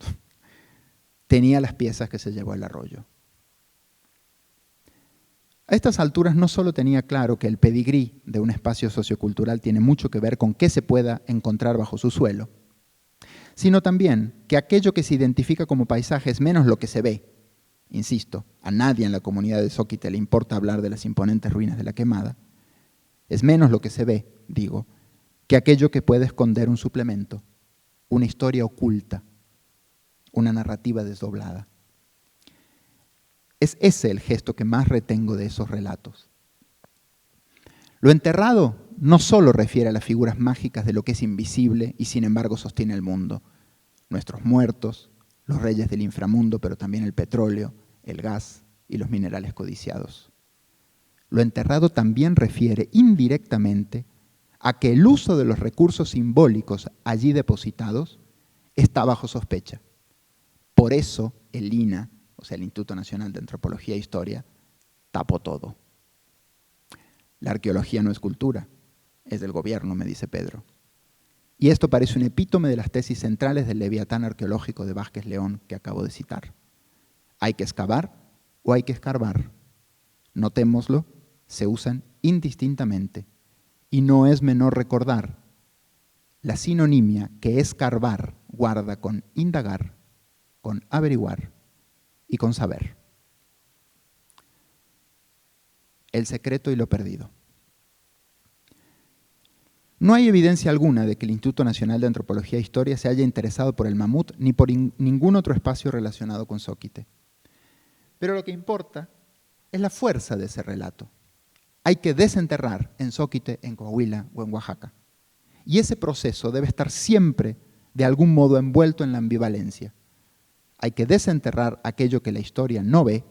Speaker 1: tenía las piezas que se llevó al arroyo. A estas alturas no solo tenía claro que el pedigrí de un espacio sociocultural tiene mucho que ver con qué se pueda encontrar bajo su suelo, sino también que aquello que se identifica como paisaje es menos lo que se ve. Insisto, a nadie en la comunidad de Zóquite le importa hablar de las imponentes ruinas de La Quemada. Es menos lo que se ve, digo, que aquello que puede esconder un suplemento, una historia oculta, una narrativa desdoblada. Es ese el gesto que más retengo de esos relatos. Lo enterrado no solo refiere a las figuras mágicas de lo que es invisible y sin embargo sostiene el mundo. Nuestros muertos, los reyes del inframundo, pero también el petróleo, el gas y los minerales codiciados. Lo enterrado también refiere indirectamente a que el uso de los recursos simbólicos allí depositados está bajo sospecha por eso el INAH, o sea, el Instituto Nacional de Antropología e Historia, tapó todo. La arqueología no es cultura, es del gobierno, me dice Pedro. Y esto parece un epítome de las tesis centrales del Leviatán arqueológico de Vázquez León que acabo de citar. Hay que excavar o hay que escarbar. Notémoslo, se usan indistintamente. Y no es menor recordar la sinonimia que escarbar guarda con indagar, con averiguar y con saber. El secreto y lo perdido. No hay evidencia alguna de que el Instituto Nacional de Antropología e Historia se haya interesado por el mamut ni por ningún otro espacio relacionado con Zóquite. Pero lo que importa es la fuerza de ese relato. Hay que desenterrar en Zóquite, en Coahuila o en Oaxaca. Y ese proceso debe estar siempre, de algún modo, envuelto en la ambivalencia. Hay que desenterrar aquello que la historia no ve,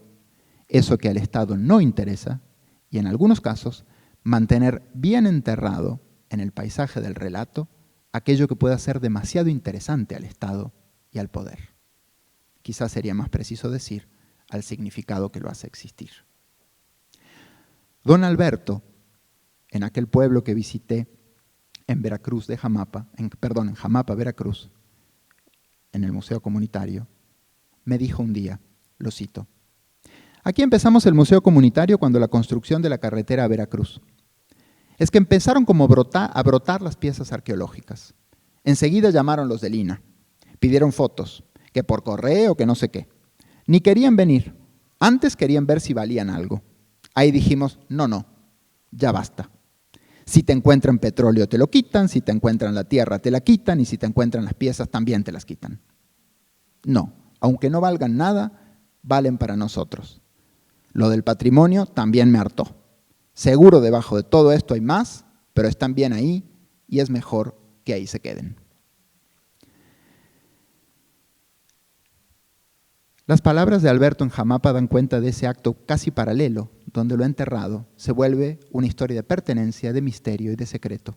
Speaker 1: eso que al Estado no interesa, y en algunos casos, mantener bien enterrado en el paisaje del relato aquello que pueda ser demasiado interesante al Estado y al poder. Quizás sería más preciso decir al significado que lo hace existir. Don Alberto, en aquel pueblo que visité en Veracruz de Jamapa, en Jamapa, Veracruz, en el Museo Comunitario, me dijo un día, lo cito: aquí empezamos el Museo Comunitario cuando la construcción de la carretera a Veracruz. Es que empezaron como a brotar las piezas arqueológicas. Enseguida llamaron los del INAH, pidieron fotos, que por correo, que no sé qué. Ni querían venir, antes querían ver si valían algo. Ahí dijimos, no, ya basta. Si te encuentran petróleo te lo quitan, si te encuentran la tierra te la quitan y si te encuentran las piezas también te las quitan. No, aunque no valgan nada, valen para nosotros. Lo del patrimonio también me hartó. Seguro debajo de todo esto hay más, pero están bien ahí y es mejor que ahí se queden. Las palabras de Alberto en Jamapa dan cuenta de ese acto casi paralelo, donde lo enterrado se vuelve una historia de pertenencia, de misterio y de secreto.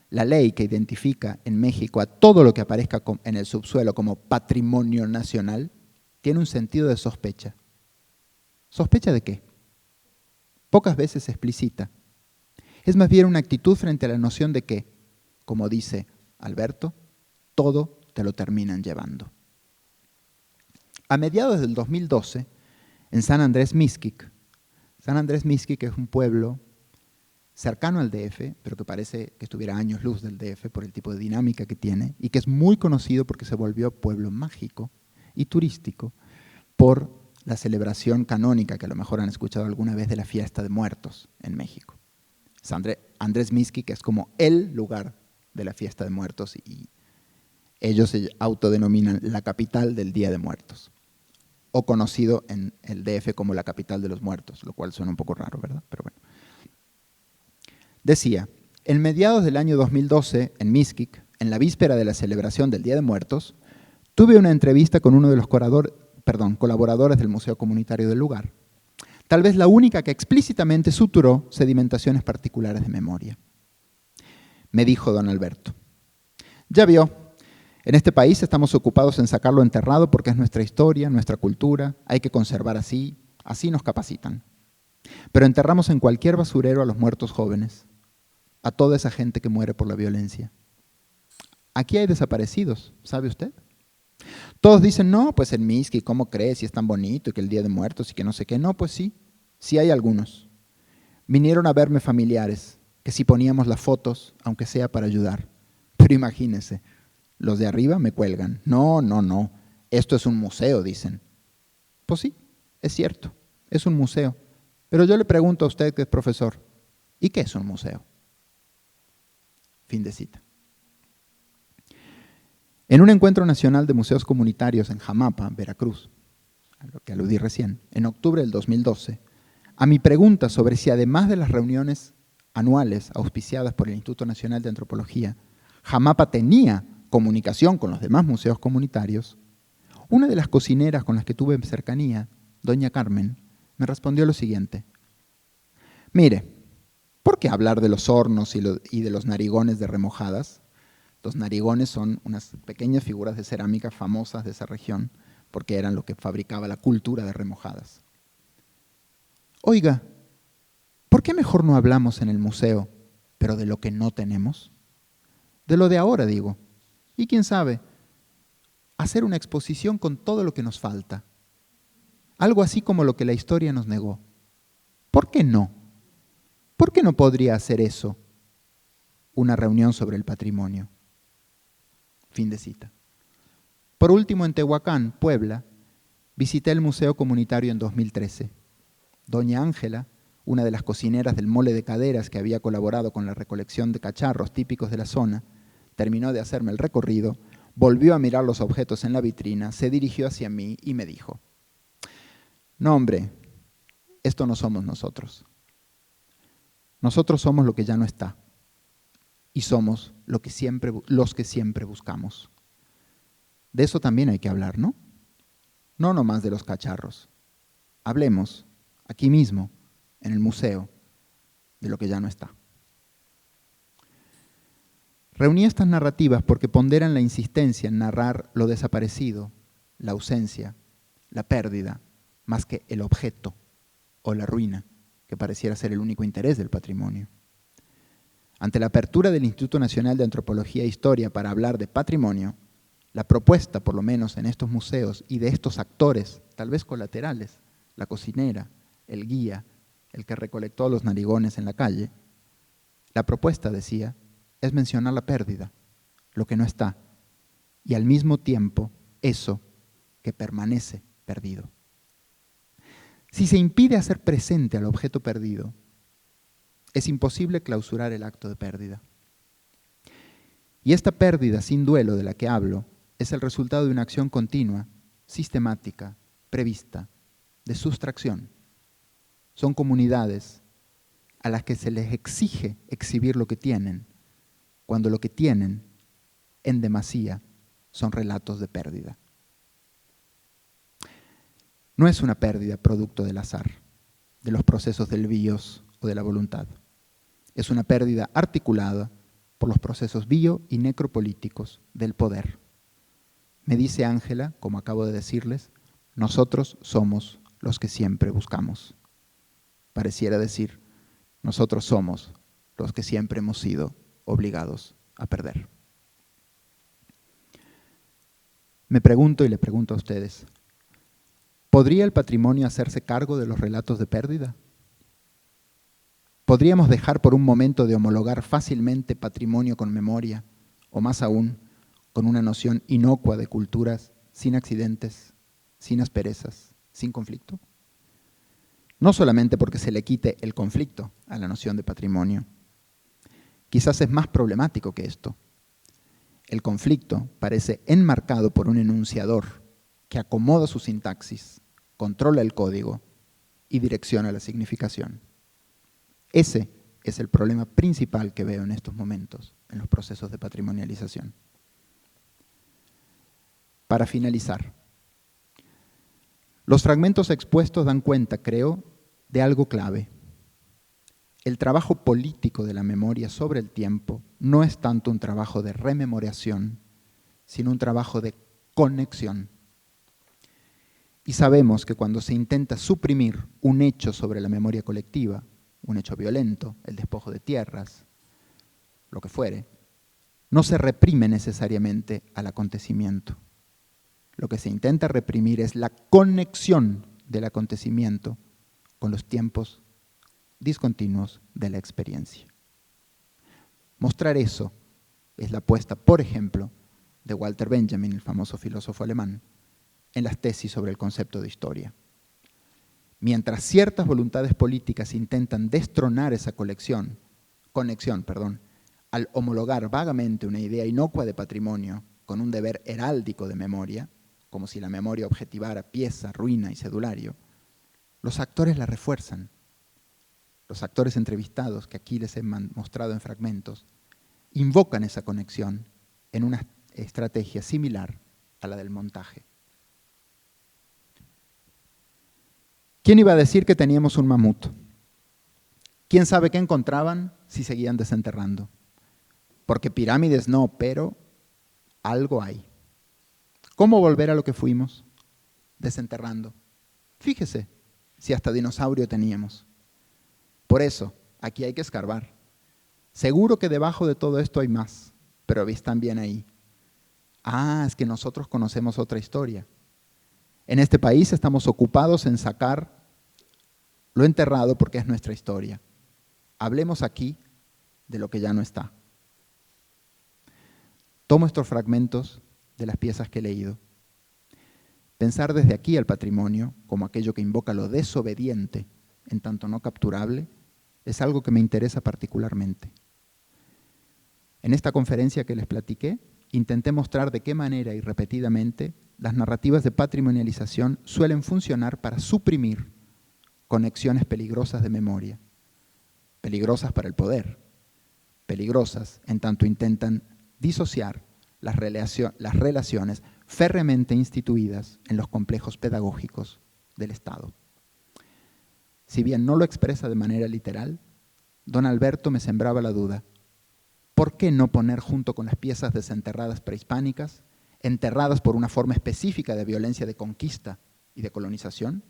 Speaker 1: La ley que identifica en México a todo lo que aparezca en el subsuelo como patrimonio nacional tiene un sentido de sospecha. ¿Sospecha de qué? Pocas veces se explicita. Es más bien una actitud frente a la noción de que, como dice Alberto, todo te lo terminan llevando. A mediados del 2012, en San Andrés Mixquic es un pueblo cercano al DF, pero que parece que estuviera a años luz del DF por el tipo de dinámica que tiene, y que es muy conocido porque se volvió pueblo mágico y turístico por la celebración canónica, que a lo mejor han escuchado alguna vez, de la fiesta de muertos en México. Andrés Mixquic es como el lugar de la fiesta de muertos y ellos se autodenominan la capital del Día de Muertos, o conocido en el DF como la capital de los muertos, lo cual suena un poco raro, ¿verdad? Pero bueno. Decía, en mediados del año 2012, en Mixquic, en la víspera de la celebración del Día de Muertos, tuve una entrevista con uno de los colaboradores del Museo Comunitario del lugar, tal vez la única que explícitamente suturó sedimentaciones particulares de memoria. Me dijo don Alberto, ya vio, en este país estamos ocupados en sacarlo enterrado porque es nuestra historia, nuestra cultura, hay que conservar así nos capacitan. Pero enterramos en cualquier basurero a los muertos jóvenes, a toda esa gente que muere por la violencia. Aquí hay desaparecidos, ¿sabe usted? Todos dicen, no, pues en Mixquic, ¿cómo crees? Si es tan bonito y que el Día de Muertos y que no sé qué. No, pues sí hay algunos. Vinieron a verme familiares, que si poníamos las fotos, aunque sea para ayudar. Pero imagínense, los de arriba me cuelgan. No, esto es un museo, dicen. Pues sí, es cierto, es un museo. Pero yo le pregunto a usted que es profesor, ¿y qué es un museo? Fin de cita. En un encuentro nacional de museos comunitarios en Jamapa, Veracruz, a lo que aludí recién, en octubre del 2012, a mi pregunta sobre si además de las reuniones anuales auspiciadas por el Instituto Nacional de Antropología, Jamapa tenía comunicación con los demás museos comunitarios, una de las cocineras con las que tuve cercanía, doña Carmen, me respondió lo siguiente. Mire, ¿por qué hablar de los hornos y de los narigones de remojadas? Los narigones son unas pequeñas figuras de cerámica famosas de esa región, porque eran lo que fabricaba la cultura de Remojadas. Oiga, ¿por qué mejor no hablamos en el museo, pero de lo que no tenemos? De lo de ahora, digo. Y quién sabe, hacer una exposición con todo lo que nos falta. Algo así como lo que la historia nos negó. ¿Por qué no? ¿Por qué no podría hacer eso una reunión sobre el patrimonio? Fin de cita. Por último, en Tehuacán, Puebla, visité el Museo Comunitario en 2013. Doña Ángela, una de las cocineras del mole de caderas que había colaborado con la recolección de cacharros típicos de la zona, terminó de hacerme el recorrido, volvió a mirar los objetos en la vitrina, se dirigió hacia mí y me dijo: no, hombre, esto no somos nosotros. Nosotros somos lo que ya no está y somos los que siempre buscamos. De eso también hay que hablar, ¿no? No nomás de los cacharros. Hablemos aquí mismo, en el museo, de lo que ya no está. Reuní estas narrativas porque ponderan la insistencia en narrar lo desaparecido, la ausencia, la pérdida, más que el objeto o la ruina, que pareciera ser el único interés del patrimonio. Ante la apertura del Instituto Nacional de Antropología e Historia para hablar de patrimonio, la propuesta, por lo menos en estos museos, y de estos actores, tal vez colaterales, la cocinera, el guía, el que recolectó los narigones en la calle, la propuesta, decía, es mencionar la pérdida, lo que no está, y al mismo tiempo eso que permanece perdido. Si se impide hacer presente al objeto perdido, es imposible clausurar el acto de pérdida. Y esta pérdida sin duelo de la que hablo es el resultado de una acción continua, sistemática, prevista, de sustracción. Son comunidades a las que se les exige exhibir lo que tienen, cuando lo que tienen, en demasía, son relatos de pérdida. No es una pérdida producto del azar, de los procesos del bios o de la voluntad. Es una pérdida articulada por los procesos bio y necropolíticos del poder. Me dice Ángela, como acabo de decirles, nosotros somos los que siempre buscamos. Pareciera decir, nosotros somos los que siempre hemos sido obligados a perder. Me pregunto y le pregunto a ustedes, ¿podría el patrimonio hacerse cargo de los relatos de pérdida? ¿Podríamos dejar por un momento de homologar fácilmente patrimonio con memoria, o más aún, con una noción inocua de culturas sin accidentes, sin asperezas, sin conflicto? No solamente porque se le quite el conflicto a la noción de patrimonio. Quizás es más problemático que esto. El conflicto parece enmarcado por un enunciador que acomoda su sintaxis, controla el código y direcciona la significación. Ese es el problema principal que veo en estos momentos en los procesos de patrimonialización. Para finalizar, los fragmentos expuestos dan cuenta, creo, de algo clave. El trabajo político de la memoria sobre el tiempo no es tanto un trabajo de rememoración, sino un trabajo de conexión. Y sabemos que cuando se intenta suprimir un hecho sobre la memoria colectiva, un hecho violento, el despojo de tierras, lo que fuere, no se reprime necesariamente al acontecimiento. Lo que se intenta reprimir es la conexión del acontecimiento con los tiempos discontinuos de la experiencia. Mostrar eso es la apuesta, por ejemplo, de Walter Benjamin, el famoso filósofo alemán, en las tesis sobre el concepto de historia. Mientras ciertas voluntades políticas intentan destronar esa conexión, al homologar vagamente una idea inocua de patrimonio con un deber heráldico de memoria, como si la memoria objetivara pieza, ruina y cedulario, los actores la refuerzan. Los actores entrevistados, que aquí les he mostrado en fragmentos, invocan esa conexión en una estrategia similar a la del montaje. ¿Quién iba a decir que teníamos un mamut? ¿Quién sabe qué encontraban si seguían desenterrando? porque pirámides no, pero algo hay. ¿Cómo volver a lo que fuimos? Desenterrando. Fíjese, si hasta dinosaurio teníamos. Por eso, aquí hay que escarbar. Seguro que debajo de todo esto hay más, pero están bien ahí. Ah, es que nosotros conocemos otra historia. En este país estamos ocupados en sacar lo enterrado porque es nuestra historia. Hablemos aquí de lo que ya no está. Tomo estos fragmentos de las piezas que he leído. Pensar desde aquí al patrimonio como aquello que invoca lo desobediente, en tanto no capturable, es algo que me interesa particularmente. En esta conferencia que les platiqué, intenté mostrar de qué manera y repetidamente las narrativas de patrimonialización suelen funcionar para suprimir conexiones peligrosas de memoria, peligrosas para el poder, peligrosas en tanto intentan disociar las relaciones férreamente instituidas en los complejos pedagógicos del Estado. Si bien no lo expresa de manera literal, don Alberto me sembraba la duda. ¿Por qué no poner junto con las piezas desenterradas prehispánicas, enterradas por una forma específica de violencia de conquista y de colonización,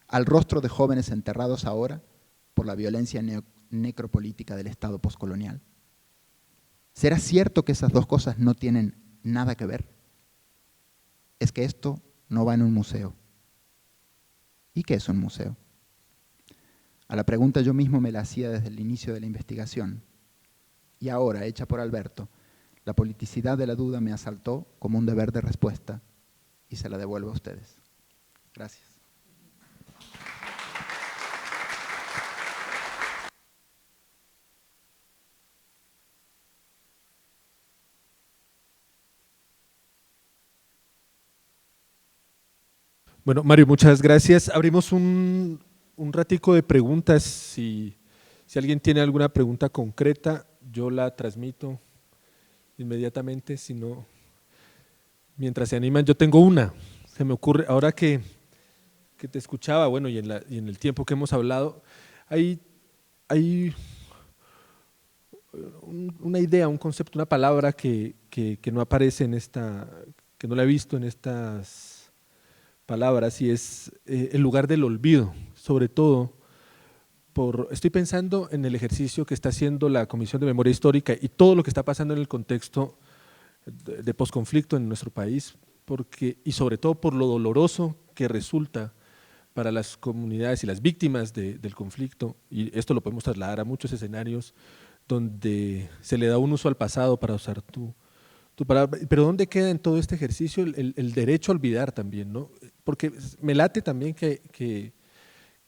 Speaker 1: al rostro de jóvenes enterrados ahora por la violencia necropolítica del Estado postcolonial? ¿Será cierto que esas dos cosas no tienen nada que ver? Es que esto no va en un museo. ¿Y qué es un museo? A la pregunta yo mismo me la hacía desde el inicio de la investigación. Y ahora, hecha por Alberto, la politicidad de la duda me asaltó como un deber de respuesta y se la devuelvo a ustedes. Gracias.
Speaker 2: Bueno, Mario, muchas gracias. Abrimos un ratico de preguntas. Si alguien tiene alguna pregunta concreta, yo la transmito inmediatamente. Si no, mientras se animan, yo tengo una. Se me ocurre, ahora que te escuchaba, bueno, y en el tiempo que hemos hablado, hay una idea, un concepto, una palabra que no aparece en esta, que no la he visto en estas palabras, y es el lugar del olvido, sobre todo estoy pensando en el ejercicio que está haciendo la Comisión de Memoria Histórica y todo lo que está pasando en el contexto de posconflicto en nuestro país, y sobre todo por lo doloroso que resulta para las comunidades y las víctimas del conflicto, y esto lo podemos trasladar a muchos escenarios donde se le da un uso al pasado para usar tu palabra, pero ¿dónde queda en todo este ejercicio el derecho a olvidar también, ¿no? Porque me late también que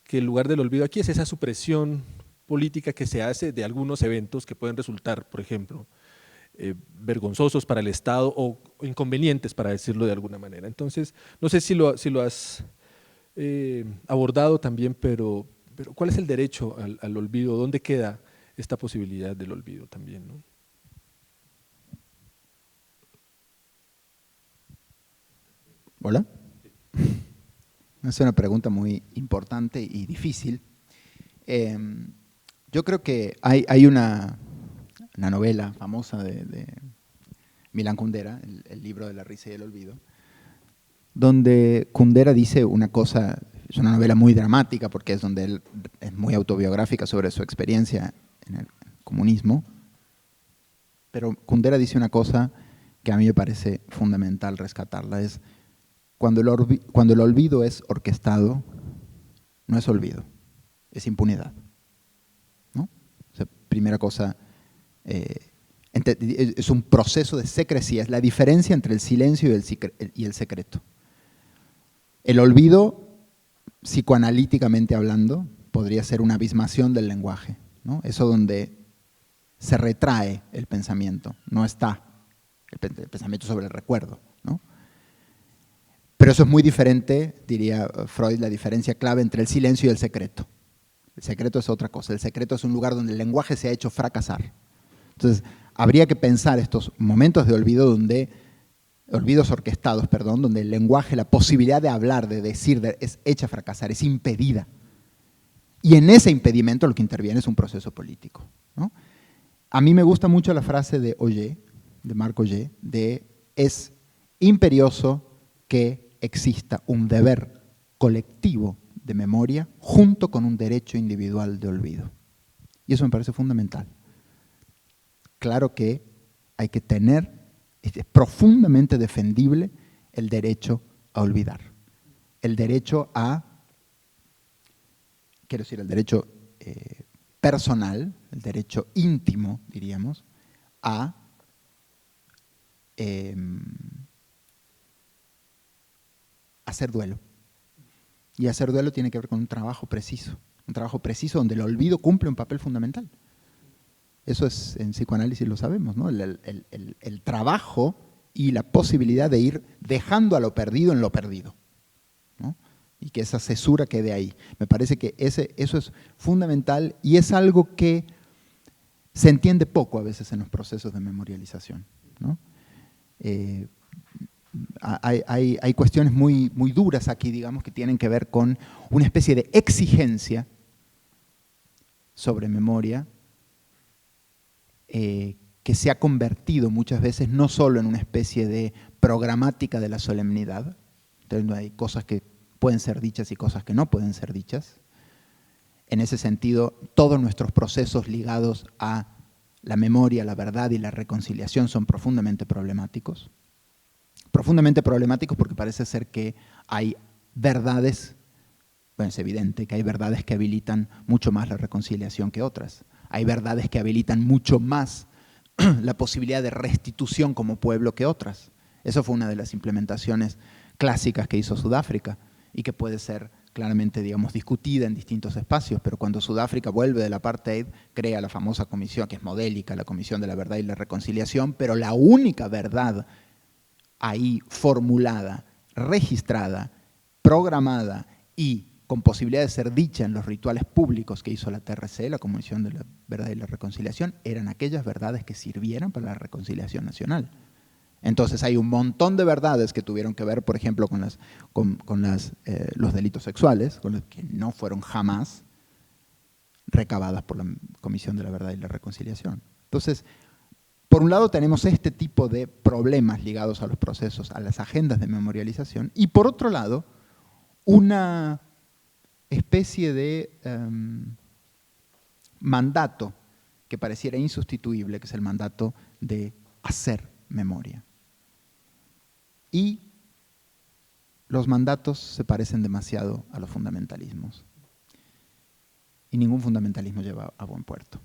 Speaker 2: el lugar del olvido aquí es esa supresión política que se hace de algunos eventos que pueden resultar, por ejemplo, vergonzosos para el Estado o inconvenientes, para decirlo de alguna manera. Entonces, no sé si lo has abordado también, pero ¿cuál es el derecho al olvido? ¿Dónde queda esta posibilidad del olvido también, ¿no?
Speaker 1: ¿Hola? Es una pregunta muy importante y difícil. Yo creo que hay una novela famosa de Milan Kundera, el libro de la risa y el olvido, donde Kundera dice una cosa, es una novela muy dramática porque es donde él es muy autobiográfica sobre su experiencia en el comunismo, pero Kundera dice una cosa que a mí me parece fundamental rescatarla, es cuando el olvido es orquestado, no es olvido, es impunidad, ¿no? O sea, primera cosa, es un proceso de secrecía, es la diferencia entre el silencio y el secreto. El olvido, psicoanalíticamente hablando, podría ser una abismación del lenguaje, ¿no? Eso donde se retrae el pensamiento, no está el pensamiento sobre el recuerdo, ¿no? Pero eso es muy diferente, diría Freud, la diferencia clave entre el silencio y el secreto. El secreto es otra cosa, el secreto es un lugar donde el lenguaje se ha hecho fracasar. Entonces, habría que pensar estos momentos de olvido olvidos orquestados, perdón, donde el lenguaje, la posibilidad de hablar, de decir, es hecha fracasar, es impedida. Y en ese impedimento lo que interviene es un proceso político, ¿no? A mí me gusta mucho la frase de Auger, de Marc Auger, de es imperioso que exista un deber colectivo de memoria junto con un derecho individual de olvido. Y eso me parece fundamental. Claro que hay que tener, es profundamente defendible el derecho a olvidar. El derecho a, quiero decir, el derecho personal, el derecho íntimo, diríamos, a hacer duelo. Y hacer duelo tiene que ver con un trabajo preciso donde el olvido cumple un papel fundamental. Eso es, en psicoanálisis lo sabemos, ¿no? El trabajo y la posibilidad de ir dejando a lo perdido en lo perdido, ¿no? Y que esa cesura quede ahí. Me parece que eso es fundamental y es algo que se entiende poco a veces en los procesos de memorialización, ¿no? Hay cuestiones muy, muy duras aquí, digamos, que tienen que ver con una especie de exigencia sobre memoria que se ha convertido muchas veces no solo en una especie de programática de la solemnidad, entonces hay cosas que pueden ser dichas y cosas que no pueden ser dichas. En ese sentido, todos nuestros procesos ligados a la memoria, la verdad y la reconciliación son profundamente problemáticos. Profundamente problemáticos porque parece ser que hay verdades, bueno, es evidente que hay verdades que habilitan mucho más la reconciliación que otras. Hay verdades que habilitan mucho más la posibilidad de restitución como pueblo que otras. Eso fue una de las implementaciones clásicas que hizo Sudáfrica y que puede ser claramente, digamos, discutida en distintos espacios, pero cuando Sudáfrica vuelve del apartheid, crea la famosa comisión, que es modélica, la Comisión de la Verdad y la Reconciliación, pero la única verdad ahí formulada, registrada, programada y con posibilidad de ser dicha en los rituales públicos que hizo la TRC, la Comisión de la Verdad y la Reconciliación, eran aquellas verdades que sirvieran para la reconciliación nacional. Entonces hay un montón de verdades que tuvieron que ver, por ejemplo, con los delitos sexuales, con los que no fueron jamás recabadas por la Comisión de la Verdad y la Reconciliación. Entonces, por un lado tenemos este tipo de problemas ligados a los procesos, a las agendas de memorialización, y por otro lado, una especie de mandato que pareciera insustituible, que es el mandato de hacer memoria. Y los mandatos se parecen demasiado a los fundamentalismos. Y ningún fundamentalismo lleva a buen puerto.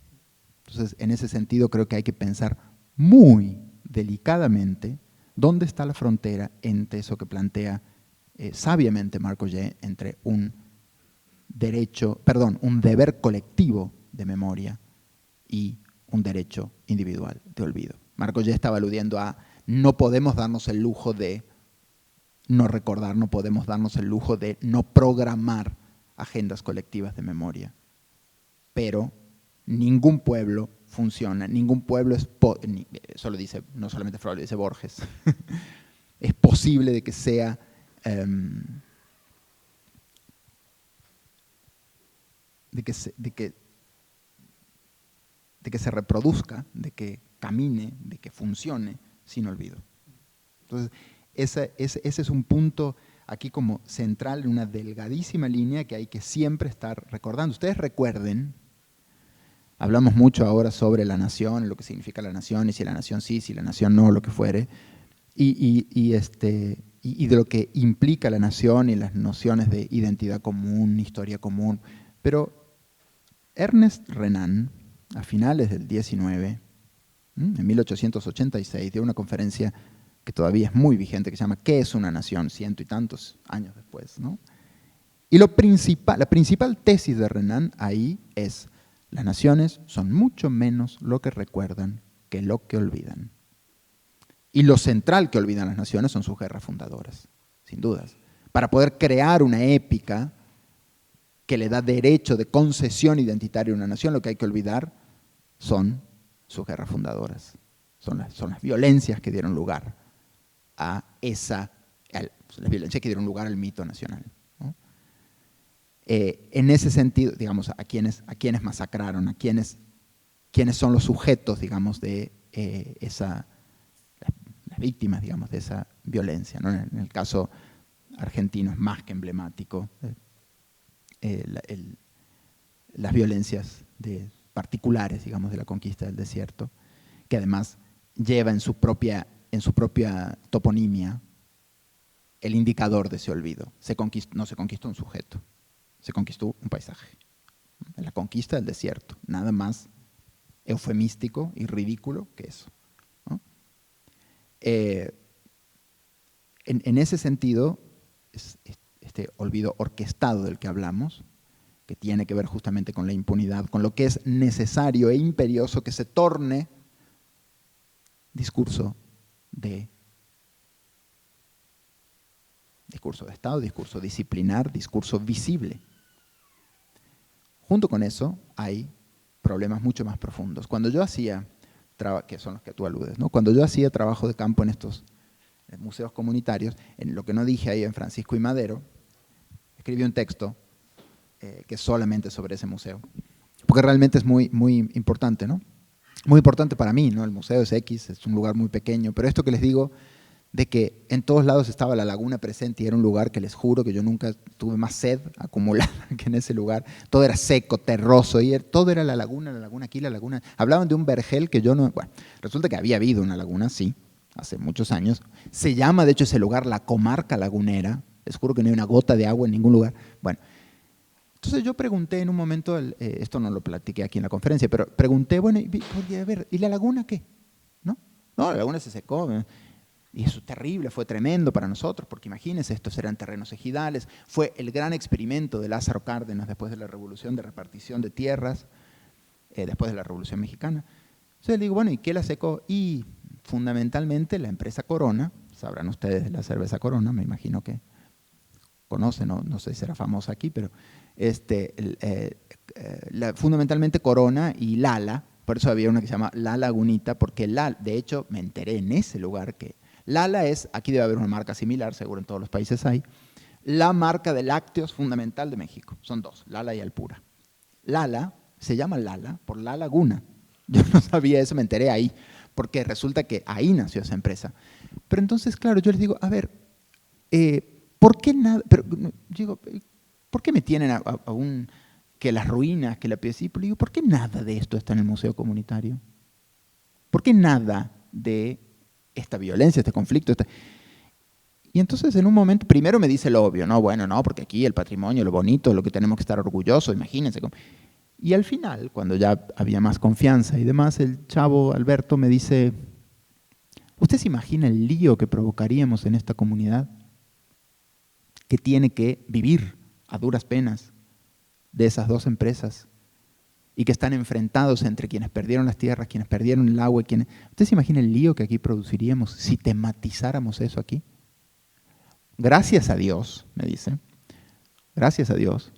Speaker 1: Entonces, en ese sentido, creo que hay que pensar muy delicadamente dónde está la frontera entre eso que plantea sabiamente Marc Auger, entre un deber colectivo de memoria y un derecho individual de olvido. Marc Auger estaba aludiendo a no podemos darnos el lujo de no recordar, no podemos darnos el lujo de no programar agendas colectivas de memoria. Pero ningún pueblo funciona, ningún pueblo es, eso lo dice, no solamente Freud, lo dice Borges, es posible de que sea de que se reproduzca, de que camine, de que funcione sin olvido. Entonces, ese es un punto aquí como central, una delgadísima línea que hay que siempre estar recordando. Ustedes recuerden, hablamos mucho ahora sobre la nación, lo que significa la nación, y si la nación sí, si la nación no, lo que fuere, y de lo que implica la nación y las nociones de identidad común, historia común. Pero Ernest Renan, a finales del 19, en 1886, dio una conferencia que todavía es muy vigente, que se llama ¿Qué es una nación? Ciento y tantos años después, ¿no? Y la principal tesis de Renan ahí es: las naciones son mucho menos lo que recuerdan que lo que olvidan. Y lo central que olvidan las naciones son sus guerras fundadoras, sin dudas. Para poder crear una épica que le da derecho de concesión identitaria a una nación, lo que hay que olvidar son sus guerras fundadoras. Son las violencias que dieron lugar a las violencias que dieron lugar al mito nacional, ¿no? En ese sentido, digamos, a quienes masacraron, a quienes quiénes son los sujetos, digamos, de las víctimas, digamos, de esa violencia, ¿no? En el caso argentino es más que emblemático las violencias particulares, digamos, de la conquista del desierto, que además lleva en su propia toponimia el indicador de ese olvido. No se conquistó un sujeto, se conquistó un paisaje. La conquista del desierto, nada más eufemístico y ridículo que eso, ¿no? En ese sentido, este olvido orquestado del que hablamos, que tiene que ver justamente con la impunidad, con lo que es necesario e imperioso que se torne discurso de Estado, discurso disciplinar, discurso visible. Junto con eso hay problemas mucho más profundos. Cuando yo hacía, que son los que tú aludes, ¿no? Cuando yo hacía trabajo de campo en estos museos comunitarios, en lo que no dije ahí en Francisco y Madero, escribí un texto que es solamente sobre ese museo, porque realmente es muy, muy importante, ¿no? Muy importante para mí, ¿no? El museo es X, es un lugar muy pequeño, pero esto que les digo de que en todos lados estaba la laguna presente y era un lugar que les juro que yo nunca tuve más sed acumulada que en ese lugar. Todo era seco, terroso, y todo era la laguna aquí, la laguna. Hablaban de un vergel que yo no... Bueno, resulta que había habido una laguna, sí, hace muchos años. Se llama, de hecho, ese lugar la Comarca Lagunera. Les juro que no hay una gota de agua en ningún lugar. Bueno, entonces yo pregunté en un momento, esto no lo platiqué aquí en la conferencia, pero pregunté, bueno, a ver, ¿y la laguna qué? ¿No? No, la laguna se secó. Y eso es terrible, fue tremendo para nosotros, porque imagínense, estos eran terrenos ejidales, fue el gran experimento de Lázaro Cárdenas después de la revolución de repartición de tierras, después de la Revolución Mexicana. Entonces le digo, bueno, ¿y qué la secó? Y fundamentalmente la empresa Corona, sabrán ustedes de la cerveza Corona, me imagino que conocen, no sé si será famosa aquí, pero fundamentalmente Corona y Lala, por eso había una que se llama La Lagunita, porque de hecho me enteré en ese lugar que Lala es, aquí debe haber una marca similar, seguro en todos los países hay, la marca de lácteos fundamental de México. Son dos, Lala y Alpura. Lala se llama Lala por La Laguna. Yo no sabía eso, me enteré ahí, porque resulta que ahí nació esa empresa. Pero entonces, claro, yo les digo, a ver, ¿por qué nada? Pero digo, ¿por qué me tienen que las ruinas, que la pieza? Pero digo, ¿por qué nada de esto está en el museo comunitario? ¿Por qué nada de esta violencia, este conflicto? Y entonces en un momento, primero me dice lo obvio, no, bueno, no, porque aquí el patrimonio, lo bonito, lo que tenemos que estar orgullosos, imagínense. Y al final, cuando ya había más confianza y demás, el chavo Alberto me dice, ¿usted se imagina el lío que provocaríamos en esta comunidad? Que tiene que vivir a duras penas de esas dos empresas y que están enfrentados entre quienes perdieron las tierras, quienes perdieron el agua. ¿Usted se imagina el lío que aquí produciríamos si tematizáramos eso aquí? Gracias a Dios, me dice, gracias a Dios,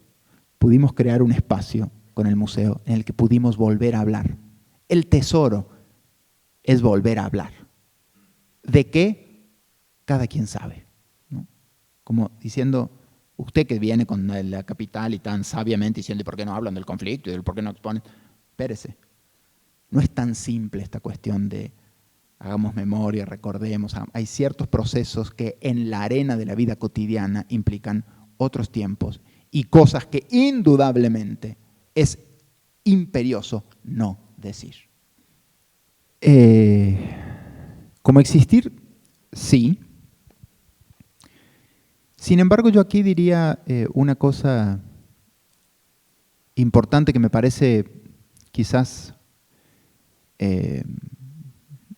Speaker 1: pudimos crear un espacio con el museo en el que pudimos volver a hablar. El tesoro es volver a hablar. ¿De qué? Cada quien sabe, ¿no? Como diciendo, usted que viene con la capital y tan sabiamente diciendo, ¿y por qué no hablan del conflicto y del por qué no exponen? Espérese, no es tan simple esta cuestión de hagamos memoria, recordemos. Hay ciertos procesos que en la arena de la vida cotidiana implican otros tiempos y cosas que indudablemente es imperioso no decir. Como existir, sí. Sin embargo, yo aquí diría una cosa importante que me parece quizás,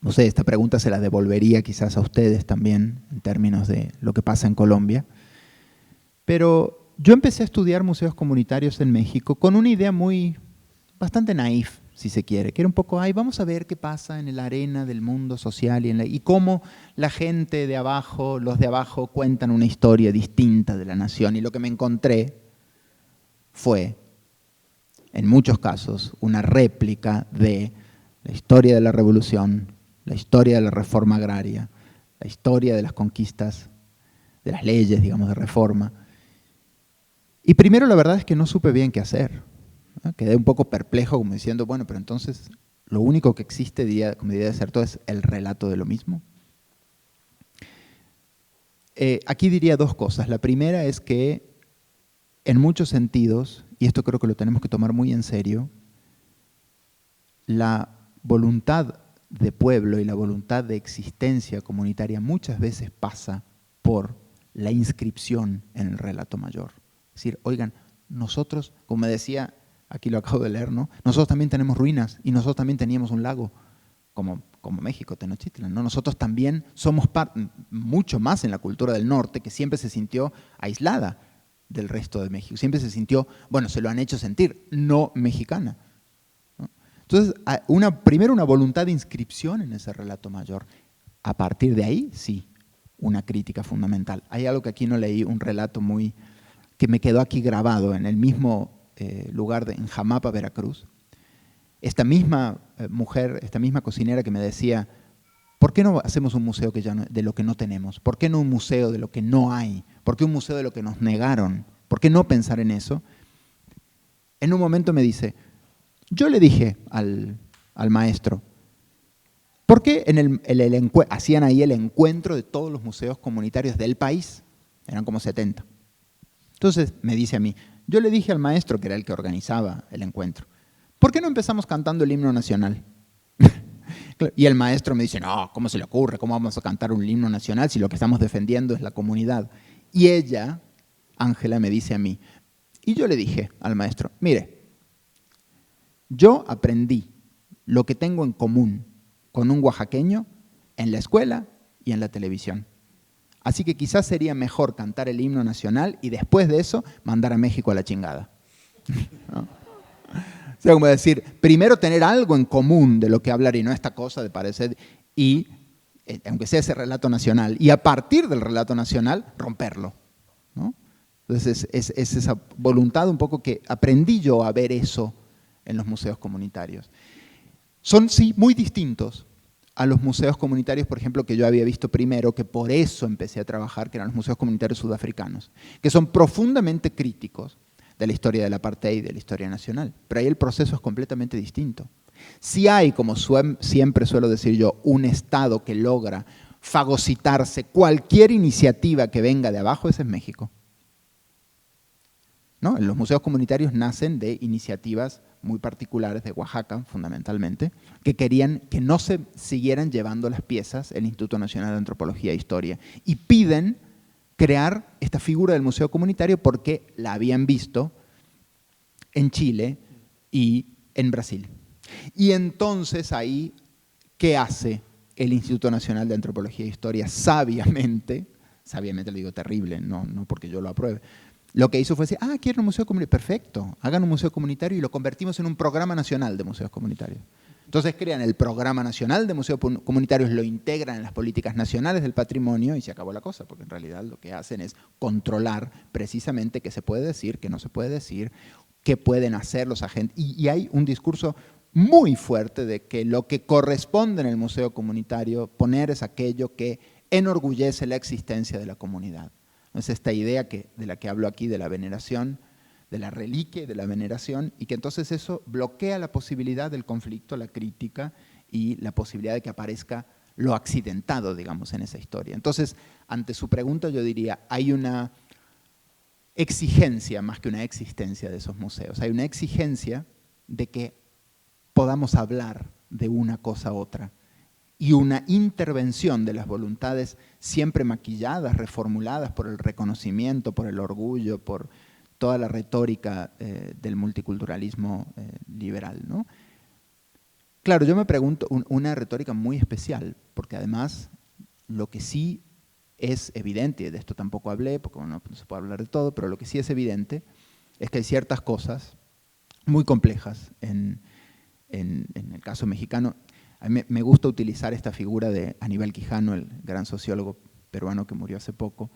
Speaker 1: no sé, esta pregunta se la devolvería quizás a ustedes también en términos de lo que pasa en Colombia. Pero yo empecé a estudiar museos comunitarios en México con una idea bastante naif, si se quiere, que era un poco, vamos a ver qué pasa en la arena del mundo social y cómo la gente de abajo, los de abajo, cuentan una historia distinta de la nación. Y lo que me encontré fue, en muchos casos, una réplica de la historia de la revolución, la historia de la reforma agraria, la historia de las conquistas, de las leyes, digamos, de reforma. Y primero la verdad es que no supe bien qué hacer. ¿no? Quedé un poco perplejo como diciendo, bueno, pero entonces lo único que existe, como diría Dessertó, es el relato de lo mismo. Aquí diría dos cosas. La primera es que en muchos sentidos, y esto creo que lo tenemos que tomar muy en serio, la voluntad de pueblo y la voluntad de existencia comunitaria muchas veces pasa por la inscripción en el relato mayor. Es decir, oigan, nosotros, como me decía, aquí lo acabo de leer, ¿no? Nosotros también tenemos ruinas y nosotros también teníamos un lago, como México, Tenochtitlan, ¿no? Nosotros también somos mucho más en la cultura del norte, que siempre se sintió aislada del resto de México, siempre se sintió, bueno, se lo han hecho sentir, no mexicana. Entonces, primero una voluntad de inscripción en ese relato mayor. A partir de ahí, sí, una crítica fundamental. Hay algo que aquí no leí, un relato que me quedó aquí grabado en el mismo lugar, en Jamapa, Veracruz. Esta misma mujer, esta misma cocinera que me decía, ¿por qué no hacemos un museo de lo que no tenemos? ¿Por qué no un museo de lo que no hay? ¿Por qué un museo de lo que nos negaron? ¿Por qué no pensar en eso? En un momento me dice, yo le dije al maestro, ¿por qué hacían ahí el encuentro de todos los museos comunitarios del país? Eran como 70. Entonces me dice a mí, yo le dije al maestro, que era el que organizaba el encuentro, ¿por qué no empezamos cantando el himno nacional? Y el maestro me dice, no, ¿cómo se le ocurre? ¿Cómo vamos a cantar un himno nacional si lo que estamos defendiendo es la comunidad? Y ella, Ángela, me dice a mí, y yo le dije al maestro, mire, yo aprendí lo que tengo en común con un oaxaqueño en la escuela y en la televisión. Así que quizás sería mejor cantar el himno nacional y después de eso mandar a México a la chingada. ¿No? O sea, como decir, primero tener algo en común de lo que hablar y no esta cosa de parecer, y aunque sea ese relato nacional, y a partir del relato nacional, romperlo, ¿no? Entonces es esa voluntad un poco que aprendí yo a ver eso en los museos comunitarios. Son, sí, muy distintos a los museos comunitarios, por ejemplo, que yo había visto primero, que por eso empecé a trabajar, que eran los museos comunitarios sudafricanos, que son profundamente críticos de la historia del apartheid y de la historia nacional. Pero ahí el proceso es completamente distinto. Si hay, como siempre suelo decir yo, un Estado que logra fagocitarse cualquier iniciativa que venga de abajo, ese es México. ¿No? Los museos comunitarios nacen de iniciativas muy particulares de Oaxaca, fundamentalmente, que querían que no se siguieran llevando las piezas el Instituto Nacional de Antropología e Historia y piden crear esta figura del museo comunitario porque la habían visto en Chile y en Brasil. Y entonces ahí, ¿qué hace el Instituto Nacional de Antropología e Historia? Sabiamente lo digo terrible, no porque yo lo apruebe, lo que hizo fue decir, quieren un museo comunitario, perfecto, hagan un museo comunitario y lo convertimos en un programa nacional de museos comunitarios. Entonces crean el programa nacional de museos comunitarios, lo integran en las políticas nacionales del patrimonio y se acabó la cosa, porque en realidad lo que hacen es controlar precisamente qué se puede decir, qué no se puede decir, qué pueden hacer los agentes. Y hay un discurso muy fuerte de que lo que corresponde en el museo comunitario poner es aquello que enorgullece la existencia de la comunidad. Es esta idea de la que hablo aquí, de la veneración, de la reliquia y de la veneración, y que entonces eso bloquea la posibilidad del conflicto, la crítica y la posibilidad de que aparezca lo accidentado, digamos, en esa historia. Entonces, ante su pregunta yo diría, hay una exigencia más que una existencia de esos museos. Hay una exigencia de que podamos hablar de una cosa a otra, y una intervención de las voluntades siempre maquilladas, reformuladas por el reconocimiento, por el orgullo, por toda la retórica del multiculturalismo liberal, ¿no? Claro, yo me pregunto, una retórica muy especial, porque además lo que sí es evidente, y de esto tampoco hablé, porque no se puede hablar de todo, pero lo que sí es evidente es que hay ciertas cosas muy complejas en el caso mexicano. A mí me gusta utilizar esta figura de Aníbal Quijano, el gran sociólogo peruano que murió hace poco,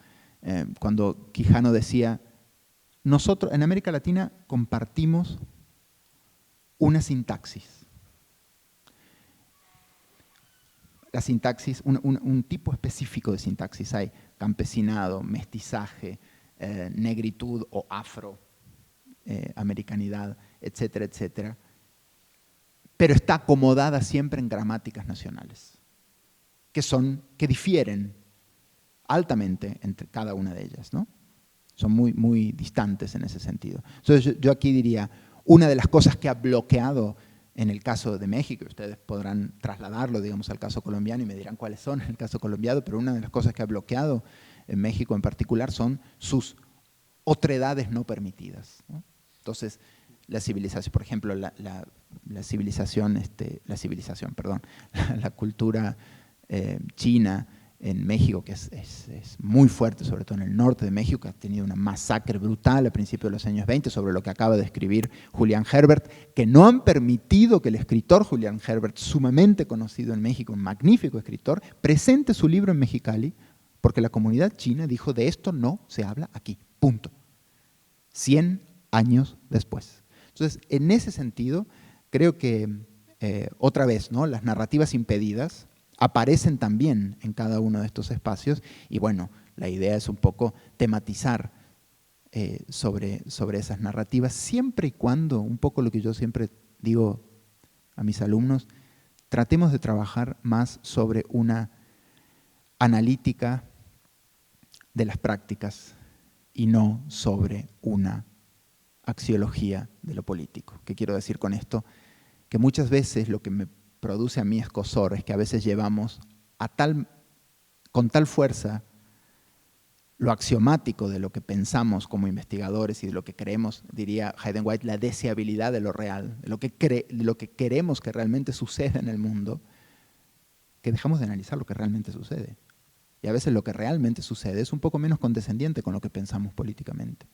Speaker 1: cuando Quijano decía, nosotros en América Latina compartimos una sintaxis. La sintaxis, un tipo específico de sintaxis. Hay campesinado, mestizaje, negritud o afroamericanidad. etcétera, etcétera, pero está acomodada siempre en gramáticas nacionales, que difieren altamente entre cada una de ellas, ¿no? Son muy, muy distantes en ese sentido. Entonces yo aquí diría, una de las cosas que ha bloqueado en el caso de México, ustedes podrán trasladarlo, digamos, al caso colombiano y me dirán cuáles son en el caso colombiano, pero una de las cosas que ha bloqueado en México en particular son sus otredades no permitidas, ¿no? Entonces, la civilización, por ejemplo, la cultura china en México, que es muy fuerte, sobre todo en el norte de México, que ha tenido una masacre brutal a principios de los años 20, sobre lo que acaba de escribir Julián Herbert, que no han permitido que el escritor Julián Herbert, sumamente conocido en México, un magnífico escritor, presente su libro en Mexicali, porque la comunidad china dijo, de esto no se habla aquí, punto. 100 años después. Entonces, en ese sentido, creo que, otra vez, ¿no?, las narrativas impedidas aparecen también en cada uno de estos espacios y bueno, la idea es un poco tematizar sobre esas narrativas, siempre y cuando, un poco lo que yo siempre digo a mis alumnos, tratemos de trabajar más sobre una analítica de las prácticas y no sobre una axiología de lo político. ¿Qué quiero decir con esto? Que muchas veces lo que me produce a mí escozor es que a veces llevamos con tal fuerza lo axiomático de lo que pensamos como investigadores y de lo que creemos, diría Hayden White, la deseabilidad de lo real, de lo que queremos que realmente suceda en el mundo, que dejamos de analizar lo que realmente sucede. Y a veces lo que realmente sucede es un poco menos condescendiente con lo que pensamos políticamente.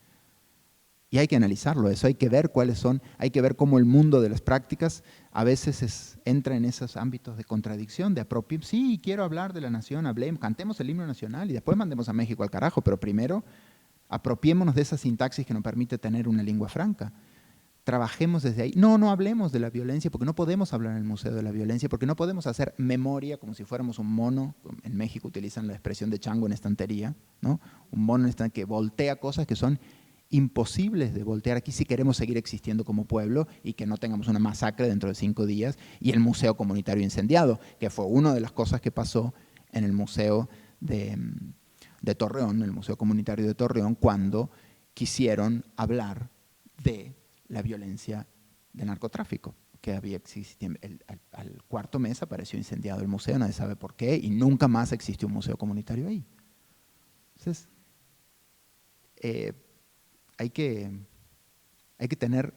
Speaker 1: Y hay que analizarlo, eso hay que ver cuáles son, hay que ver cómo el mundo de las prácticas a veces entra en esos ámbitos de contradicción, de sí, quiero hablar de la nación, hablemos, cantemos el himno nacional y después mandemos a México al carajo, pero primero apropiémonos de esa sintaxis que nos permite tener una lengua franca. Trabajemos desde ahí. No hablemos de la violencia porque no podemos hablar en el Museo de la Violencia, porque no podemos hacer memoria como si fuéramos un mono. En México utilizan la expresión de chango en estantería, ¿no? Un mono que voltea cosas que son imposibles de voltear aquí si queremos seguir existiendo como pueblo y que no tengamos una masacre dentro de 5 días y el museo comunitario incendiado, que fue una de las cosas que pasó en el museo de Torreón, el museo comunitario de Torreón, cuando quisieron hablar de la violencia del narcotráfico que había existido. Al cuarto mes apareció incendiado el museo, nadie sabe por qué, y nunca más existió un museo comunitario ahí. Entonces, hay que tener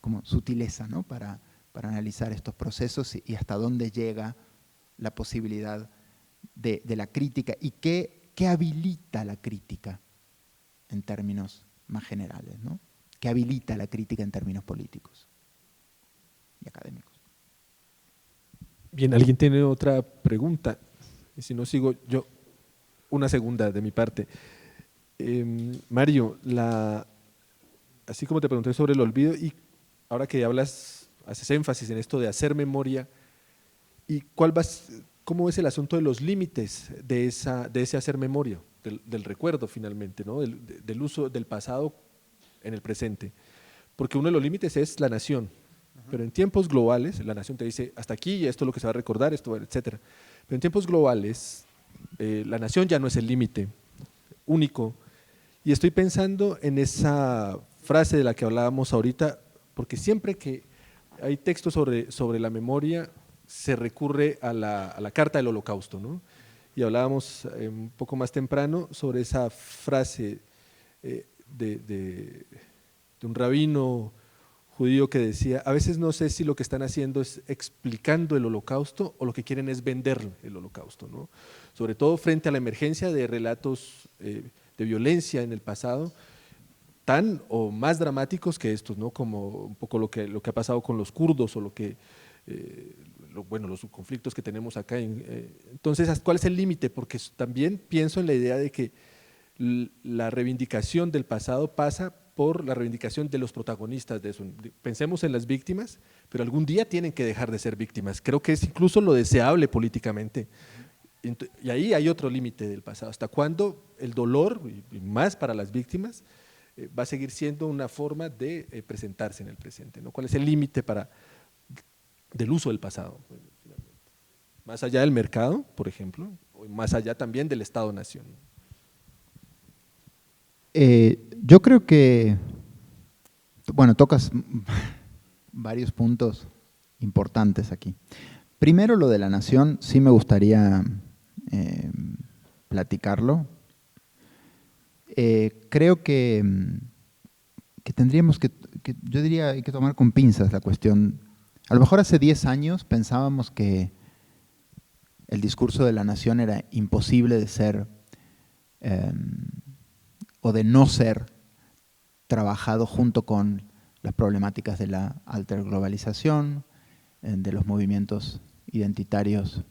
Speaker 1: como sutileza, ¿no?, para analizar estos procesos y hasta dónde llega la posibilidad de la crítica y qué habilita la crítica en términos más generales, ¿no? ¿Qué habilita la crítica en términos políticos y académicos?
Speaker 2: Bien, ¿alguien tiene otra pregunta? Y si no, sigo yo una segunda de mi parte. Mario, así como te pregunté sobre el olvido y ahora que haces énfasis en esto de hacer memoria, ¿y cómo es el asunto de los límites de ese hacer memoria, del recuerdo finalmente, ¿no?, del uso del pasado en el presente? Porque uno de los límites es la nación, pero en tiempos globales, la nación te dice, hasta aquí, esto es lo que se va a recordar, esto, etcétera. Pero en tiempos globales, la nación ya no es el límite único. Y estoy pensando en esa frase de la que hablábamos ahorita, porque siempre que hay textos sobre la memoria, se recurre a la Carta del Holocausto, ¿no? Y hablábamos un poco más temprano sobre esa frase de un rabino judío que decía, a veces no sé si lo que están haciendo es explicando el Holocausto o lo que quieren es vender el Holocausto, ¿no? Sobre todo frente a la emergencia de relatos de violencia en el pasado, tan o más dramáticos que estos, ¿no?, como un poco lo que ha pasado con los kurdos o los conflictos que tenemos acá. Entonces, ¿cuál es el límite? Porque también pienso en la idea de que la reivindicación del pasado pasa por la reivindicación de los protagonistas de eso. Pensemos en las víctimas, pero algún día tienen que dejar de ser víctimas. Creo que es incluso lo deseable políticamente. Y ahí hay otro límite del pasado. ¿Hasta cuándo el dolor, y más para las víctimas, va a seguir siendo una forma de presentarse en el presente, ¿no? ¿Cuál es el límite del uso del pasado? Más allá del mercado, por ejemplo, o más allá también del Estado-Nación.
Speaker 1: Yo creo que, bueno, tocas varios puntos importantes aquí. Primero, lo de la nación, sí me gustaría platicarlo. Creo que tendríamos yo diría, hay que tomar con pinzas la cuestión. A lo mejor hace 10 años pensábamos que el discurso de la nación era imposible de ser o de no ser trabajado junto con las problemáticas de la alterglobalización, de los movimientos identitarios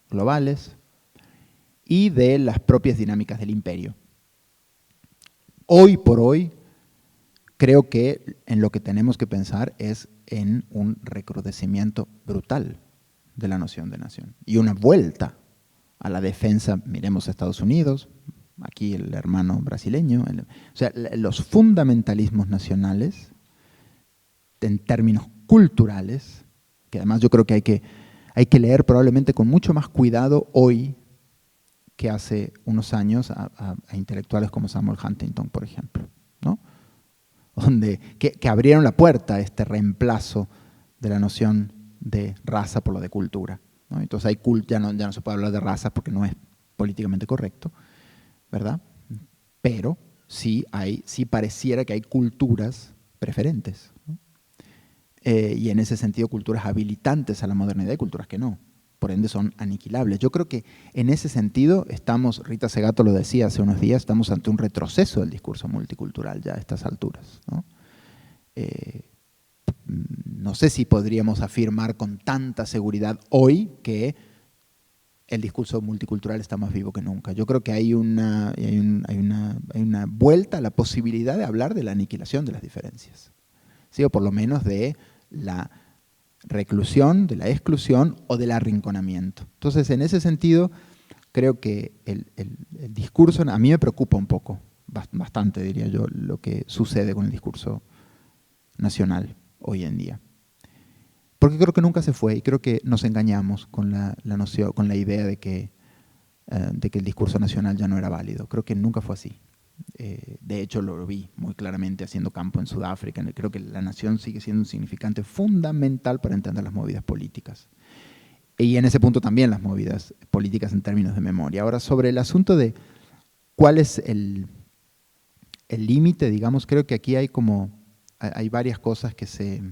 Speaker 1: globales y de las propias dinámicas del imperio. Hoy por hoy, creo que en lo que tenemos que pensar es en un recrudecimiento brutal de la noción de nación y una vuelta a la defensa, miremos a Estados Unidos, aquí el hermano brasileño, o sea, los fundamentalismos nacionales en términos culturales, que además yo creo que hay que leer probablemente con mucho más cuidado hoy que hace unos años a intelectuales como Samuel Huntington, por ejemplo, ¿no? Que abrieron la puerta a este reemplazo de la noción de raza por lo de cultura, ¿no? Entonces hay ya no se puede hablar de raza porque no es políticamente correcto, ¿verdad? Pero sí pareciera que hay culturas preferentes, ¿no? Y en ese sentido culturas habilitantes a la modernidad y culturas que no, por ende son aniquilables. Yo creo que en ese sentido estamos, Rita Segato lo decía hace unos días, estamos ante un retroceso del discurso multicultural ya a estas alturas, ¿no? No sé si podríamos afirmar con tanta seguridad hoy que el discurso multicultural está más vivo que nunca. Yo creo que hay una vuelta a la posibilidad de hablar de la aniquilación de las diferencias, ¿sí? O por lo menos de la reclusión, de la exclusión o del arrinconamiento. Entonces, en ese sentido, creo que el discurso, a mí me preocupa un poco, bastante diría yo, lo que sucede con el discurso nacional hoy en día. Porque creo que nunca se fue y creo que nos engañamos con la noción, con la idea de que el discurso nacional ya no era válido. Creo que nunca fue así. De hecho, lo vi muy claramente haciendo campo en Sudáfrica. Creo que la nación sigue siendo un significante fundamental para entender las movidas políticas. Y en ese punto también las movidas políticas en términos de memoria. Ahora, sobre el asunto de cuál es el límite, digamos, creo que aquí hay varias cosas que se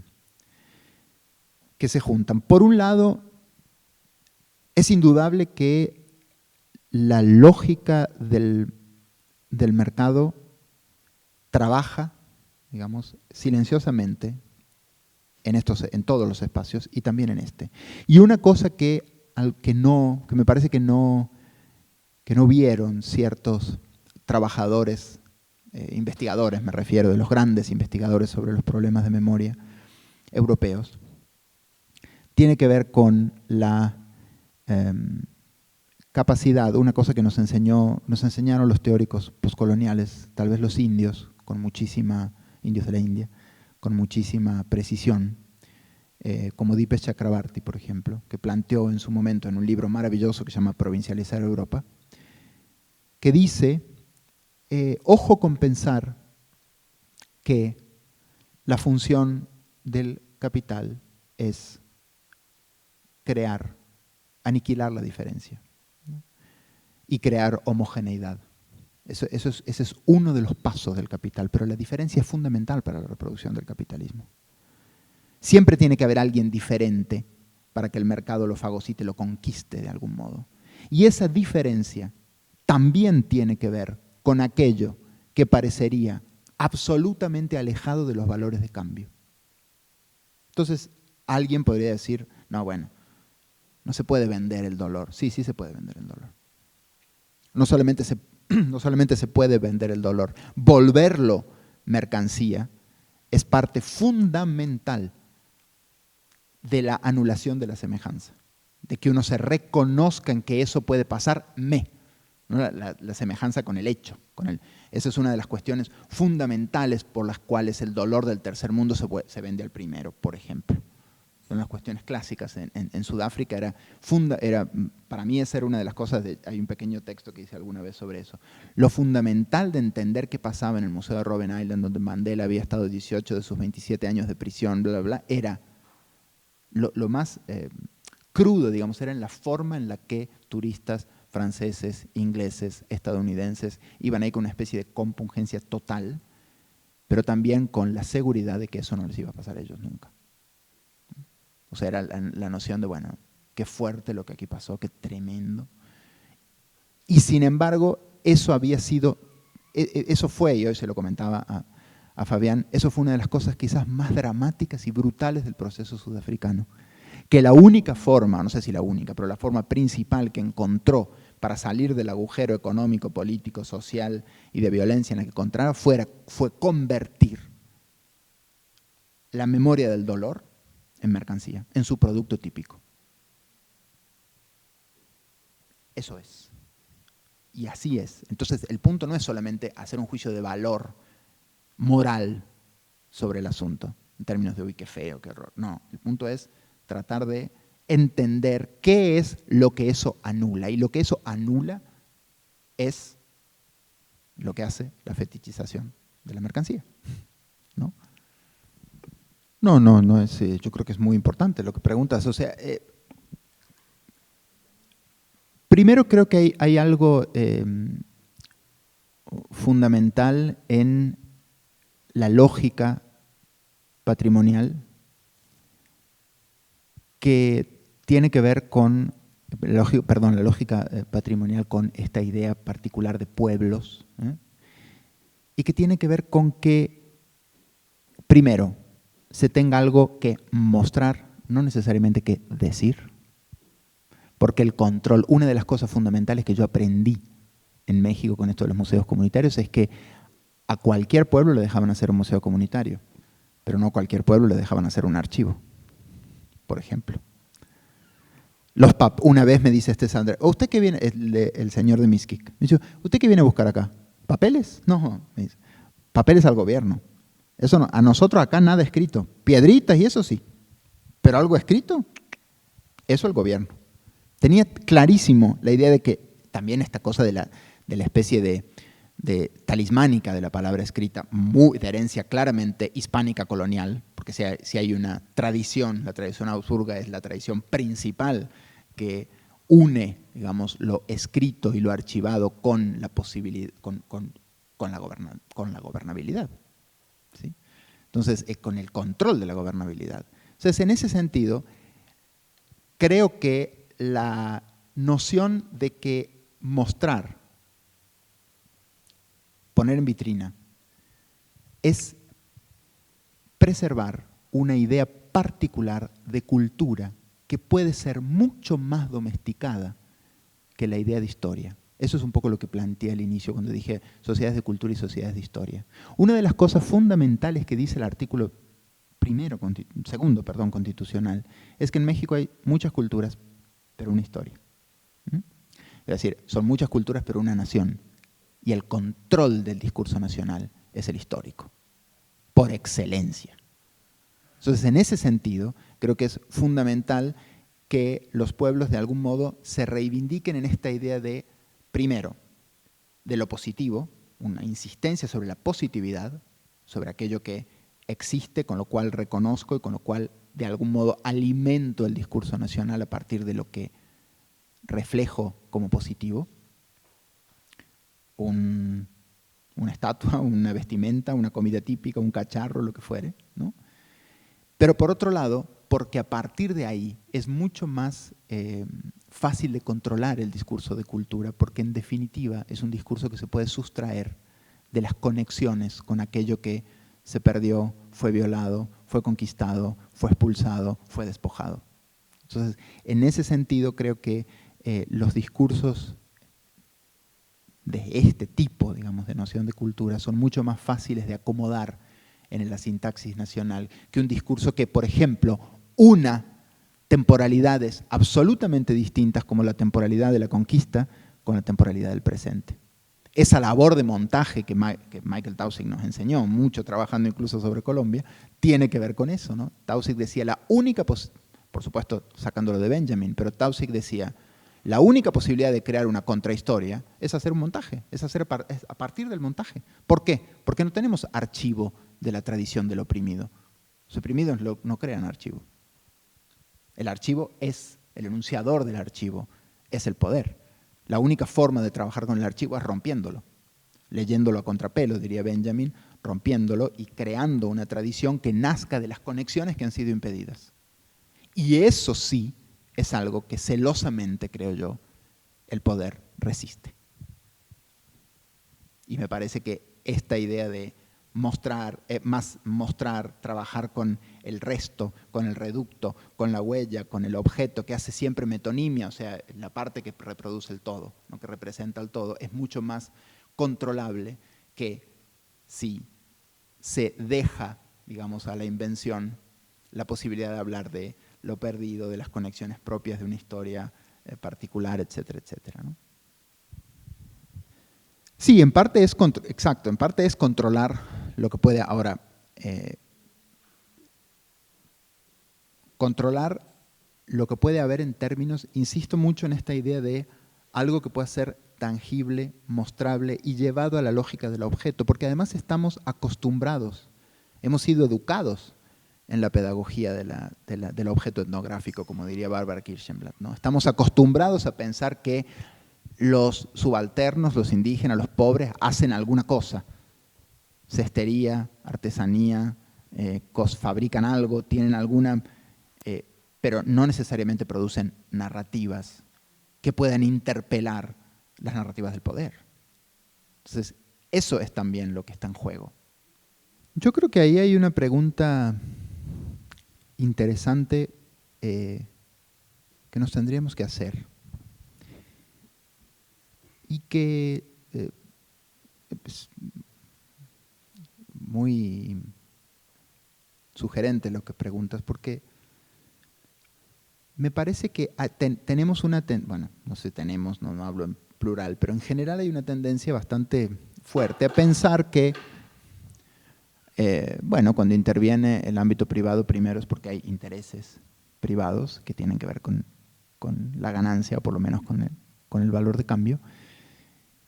Speaker 1: juntan. Por un lado, es indudable que la lógica del mercado trabaja, digamos, silenciosamente en todos los espacios y también en este. Y una cosa que me parece que no vieron ciertos trabajadores, investigadores, me refiero, de los grandes investigadores sobre los problemas de memoria europeos, tiene que ver con la capacidad, una cosa que nos enseñaron los teóricos postcoloniales, tal vez los indios de la India, con muchísima precisión, como Dipesh Chakrabarty, por ejemplo, que planteó en su momento en un libro maravilloso que se llama Provincializar Europa, que dice, ojo con pensar que la función del capital es aniquilar la diferencia, ¿no? Y crear homogeneidad. Ese es uno de los pasos del capital, pero la diferencia es fundamental para la reproducción del capitalismo. Siempre tiene que haber alguien diferente para que el mercado lo fagocite, lo conquiste de algún modo. Y esa diferencia también tiene que ver con aquello que parecería absolutamente alejado de los valores de cambio. Entonces, alguien podría decir, no, bueno, no se puede vender el dolor. Sí, sí se puede vender el dolor. No solamente se puede vender el dolor, volverlo mercancía es parte fundamental de la anulación de la semejanza, de que uno se reconozca en que eso puede pasar, ¿no? La semejanza con el hecho. Esa es una de las cuestiones fundamentales por las cuales el dolor del tercer mundo se vende al primero, por ejemplo. Son las cuestiones clásicas. En Sudáfrica para mí esa era una de las cosas, hay un pequeño texto que hice alguna vez sobre eso. Lo fundamental de entender qué pasaba en el Museo de Robben Island, donde Mandela había estado 18 de sus 27 años de prisión, bla, bla, bla, era lo más crudo, digamos, era en la forma en la que turistas franceses, ingleses, estadounidenses iban ahí con una especie de compungencia total, pero también con la seguridad de que eso no les iba a pasar a ellos nunca. O sea, era la noción de, bueno, qué fuerte lo que aquí pasó, qué tremendo. Y sin embargo, eso había sido, eso fue, y hoy se lo comentaba a Fabián, eso fue una de las cosas quizás más dramáticas y brutales del proceso sudafricano. Que la única forma, no sé si la única, pero la forma principal que encontró para salir del agujero económico, político, social y de violencia en la que encontraba fue convertir la memoria del dolor en mercancía, en su producto típico. Eso es. Y así es. Entonces, el punto no es solamente hacer un juicio de valor moral sobre el asunto, en términos de, uy, qué feo, qué horror. No, el punto es tratar de entender qué es lo que eso anula. Y lo que eso anula es lo que hace la fetichización de la mercancía, ¿no? No es, yo creo que es muy importante lo que preguntas. O sea, primero creo que hay algo fundamental en la lógica patrimonial que tiene que ver con, la lógica patrimonial con esta idea particular de pueblos, y que tiene que ver con que, primero, se tenga algo que mostrar, no necesariamente que decir, porque el control, una de las cosas fundamentales que yo aprendí en México con esto de los museos comunitarios es que a cualquier pueblo le dejaban hacer un museo comunitario, pero no a cualquier pueblo le dejaban hacer un archivo, por ejemplo. Una vez me dice Sandra, ¿usted qué viene? El señor de Mixquic. Me dice, ¿usted qué viene a buscar acá? ¿Papeles? No, me dice, papeles al gobierno. Eso no, a nosotros acá nada escrito. Piedritas y eso sí. Pero algo escrito, eso el gobierno. Tenía clarísimo la idea de que también esta cosa de la especie de talismánica de la palabra escrita, de herencia claramente hispánica colonial, porque si hay una tradición, la tradición habsburga es la tradición principal que une, digamos, lo escrito y lo archivado con la posibilidad, con la gobernabilidad, ¿sí? Entonces, con el control de la gobernabilidad. Entonces, en ese sentido, creo que la noción de que mostrar, poner en vitrina, es preservar una idea particular de cultura que puede ser mucho más domesticada que la idea de historia. Eso es un poco lo que planteé al inicio cuando dije sociedades de cultura y sociedades de historia. Una de las cosas fundamentales que dice el artículo segundo constitucional es que en México hay muchas culturas, pero una historia. Es decir, son muchas culturas, pero una nación. Y el control del discurso nacional es el histórico, por excelencia. Entonces, en ese sentido, creo que es fundamental que los pueblos de algún modo se reivindiquen en esta idea de, primero, de lo positivo, una insistencia sobre la positividad, sobre aquello que existe, con lo cual reconozco y con lo cual de algún modo alimento el discurso nacional a partir de lo que reflejo como positivo. Una estatua, una vestimenta, una comida típica, un cacharro, lo que fuere, ¿no? Pero por otro lado, porque a partir de ahí es mucho más fácil de controlar el discurso de cultura, porque en definitiva es un discurso que se puede sustraer de las conexiones con aquello que se perdió, fue violado, fue conquistado, fue expulsado, fue despojado. Entonces, en ese sentido creo que los discursos de este tipo, digamos, de noción de cultura son mucho más fáciles de acomodar en la sintaxis nacional que un discurso que, por ejemplo, una temporalidades absolutamente distintas como la temporalidad de la conquista con la temporalidad del presente. Esa labor de montaje que Michael Taussig nos enseñó, mucho trabajando incluso sobre Colombia, tiene que ver con eso, ¿no? Taussig decía, la única, por supuesto sacándolo de Benjamin, pero Taussig decía, la única posibilidad de crear una contrahistoria es hacer un montaje, es a partir del montaje. ¿Por qué? Porque no tenemos archivo de la tradición del oprimido. Los oprimidos no crean archivo. El archivo es, el enunciador del archivo es el poder. La única forma de trabajar con el archivo es rompiéndolo, leyéndolo a contrapelo, diría Benjamin, rompiéndolo y creando una tradición que nazca de las conexiones que han sido impedidas. Y eso sí es algo que celosamente, creo yo, el poder resiste. Y me parece que esta idea de mostrar, trabajar con el resto, con el reducto, con la huella, con el objeto, que hace siempre metonimia, o sea, la parte que reproduce el todo, ¿no? Que representa el todo, es mucho más controlable que si se deja, digamos, a la invención la posibilidad de hablar de lo perdido, de las conexiones propias de una historia particular, etcétera, etcétera, ¿no? Sí, en parte es, exacto, en parte es controlar lo que puede ahora, controlar lo que puede haber en términos, insisto mucho en esta idea de algo que pueda ser tangible, mostrable y llevado a la lógica del objeto, porque además estamos acostumbrados, hemos sido educados en la pedagogía del objeto etnográfico, como diría Bárbara Kirchenblatt, ¿no? Estamos acostumbrados a pensar que los subalternos, los indígenas, los pobres, hacen alguna cosa. Cestería, artesanía, fabrican algo, tienen alguna, pero no necesariamente producen narrativas que puedan interpelar las narrativas del poder. Entonces, eso es también lo que está en juego. Yo creo que ahí hay una pregunta interesante que nos tendríamos que hacer. Y que es muy sugerente lo que preguntas, porque me parece que tenemos una, bueno, no sé, tenemos, no hablo en plural, pero en general hay una tendencia bastante fuerte a pensar que, bueno, cuando interviene el ámbito privado primero es porque hay intereses privados que tienen que ver con la ganancia o por lo menos con el valor de cambio.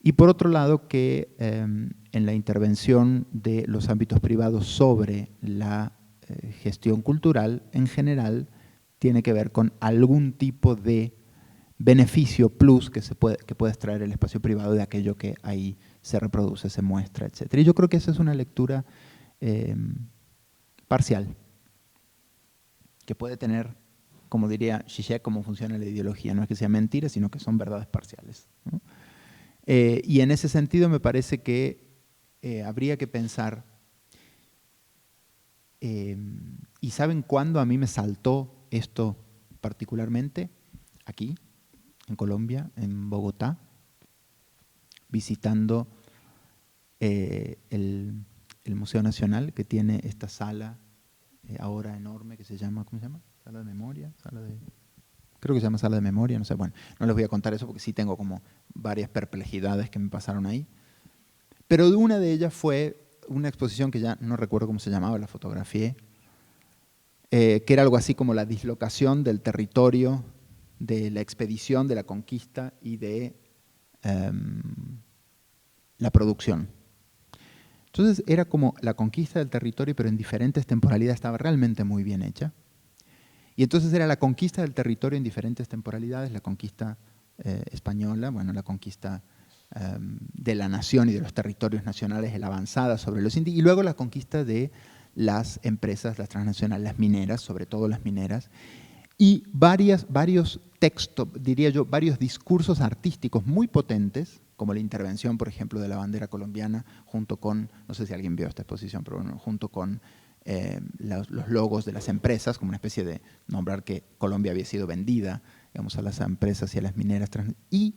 Speaker 1: Y por otro lado, que en la intervención de los ámbitos privados sobre la gestión cultural, en general, tiene que ver con algún tipo de beneficio plus que puede extraer el espacio privado de aquello que ahí se reproduce, se muestra, etc. Y yo creo que esa es una lectura parcial, que puede tener, como diría Zizek, cómo funciona la ideología. No es que sea mentira, sino que son verdades parciales, ¿no? Y en ese sentido me parece que habría que pensar, ¿y saben cuándo a mí me saltó esto particularmente? Aquí, en Colombia, en Bogotá, visitando el Museo Nacional, que tiene esta sala ahora enorme que se llama, ¿cómo se llama? Sala de memoria, creo que se llama sala de memoria, no sé, bueno, no les voy a contar eso porque sí tengo como varias perplejidades que me pasaron ahí. Pero una de ellas fue una exposición que ya no recuerdo cómo se llamaba, la fotografié, que era algo así como la dislocación del territorio, de la expedición, de la conquista y de la producción. Entonces era como la conquista del territorio, pero en diferentes temporalidades, estaba realmente muy bien hecha. Y entonces era la conquista del territorio en diferentes temporalidades, la conquista española, bueno, la conquista de la nación y de los territorios nacionales, la avanzada sobre los indígenas, y luego la conquista de las empresas, las transnacionales, las mineras, sobre todo las mineras, y varios textos, diría yo, varios discursos artísticos muy potentes, como la intervención, por ejemplo, de la bandera colombiana, junto con, no sé si alguien vio esta exposición, pero bueno, junto con los logos de las empresas, como una especie de nombrar que Colombia había sido vendida, digamos, a las empresas y a las mineras. Y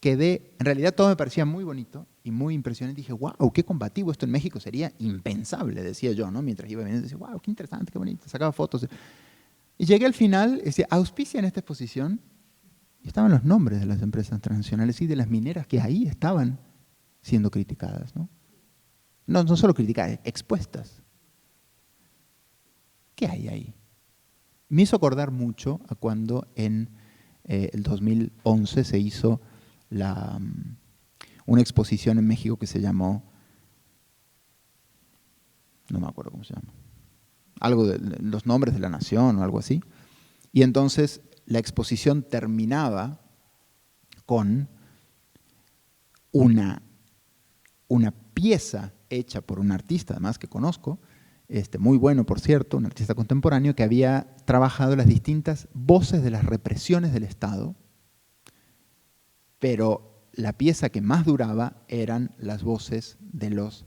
Speaker 1: quedé, en realidad todo me parecía muy bonito y muy impresionante. Dije, wow, qué combativo, esto en México sería impensable, decía yo, ¿no? Mientras iba viendo, decía, wow, qué interesante, qué bonito, sacaba fotos. Y llegué al final, decía, auspician esta exposición Y estaban los nombres de las empresas transnacionales y de las mineras que ahí estaban siendo criticadas, ¿no? No solo criticadas, expuestas. ¿Qué hay ahí? Me hizo acordar mucho a cuando en el 2011 se hizo una exposición en México que se llamó, no me acuerdo cómo se llama, algo de los nombres de la nación o algo así. Y entonces la exposición terminaba con una pieza hecha por un artista, además que conozco, muy bueno por cierto, un artista contemporáneo que había trabajado las distintas voces de las represiones del Estado, pero la pieza que más duraba eran las voces de los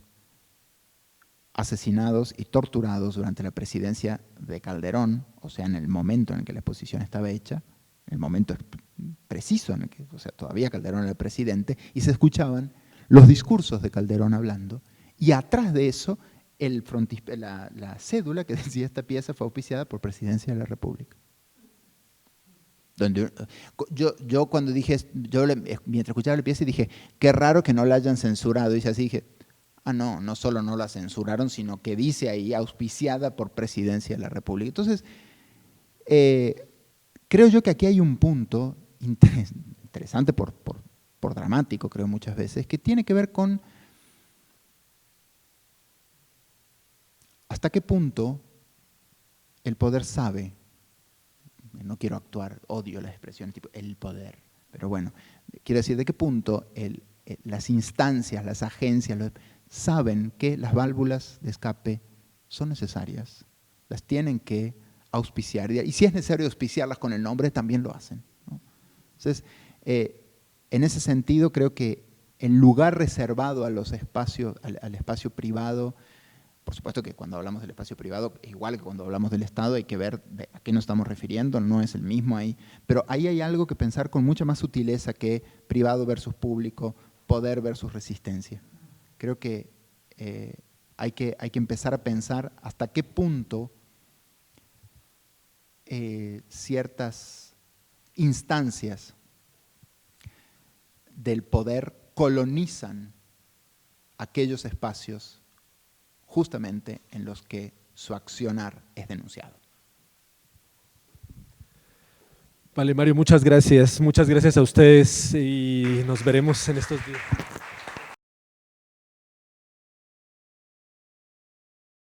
Speaker 1: asesinados y torturados durante la presidencia de Calderón, o sea, en el momento en el que la exposición estaba hecha, el momento preciso en el que, o sea, todavía Calderón era el presidente, y se escuchaban los discursos de Calderón hablando, y atrás de eso la cédula que decía esta pieza fue auspiciada por Presidencia de la República. Yo cuando dije, mientras escuchaba la pieza dije, qué raro que no la hayan censurado, y así dije, no solo no la censuraron, sino que dice ahí auspiciada por Presidencia de la República. Entonces, creo yo que aquí hay un punto interesante por dramático, creo muchas veces, que tiene que ver con hasta qué punto el poder sabe, no quiero actuar, odio las expresiones tipo el poder, pero bueno, quiero decir, de qué punto las instancias, las agencias, saben que las válvulas de escape son necesarias, las tienen que auspiciar, y si es necesario auspiciarlas con el nombre, también lo hacen, ¿no? Entonces, en ese sentido, creo que el lugar reservado a los espacios, al espacio privado, por supuesto que cuando hablamos del espacio privado, igual que cuando hablamos del Estado, hay que ver a qué nos estamos refiriendo, no es el mismo ahí, pero ahí hay algo que pensar con mucha más sutileza que privado versus público, poder versus resistencia. Creo que hay que empezar a pensar hasta qué punto ciertas instancias del poder colonizan aquellos espacios justamente en los que su accionar es denunciado.
Speaker 2: Vale, Mario, muchas gracias a ustedes y nos veremos en estos días.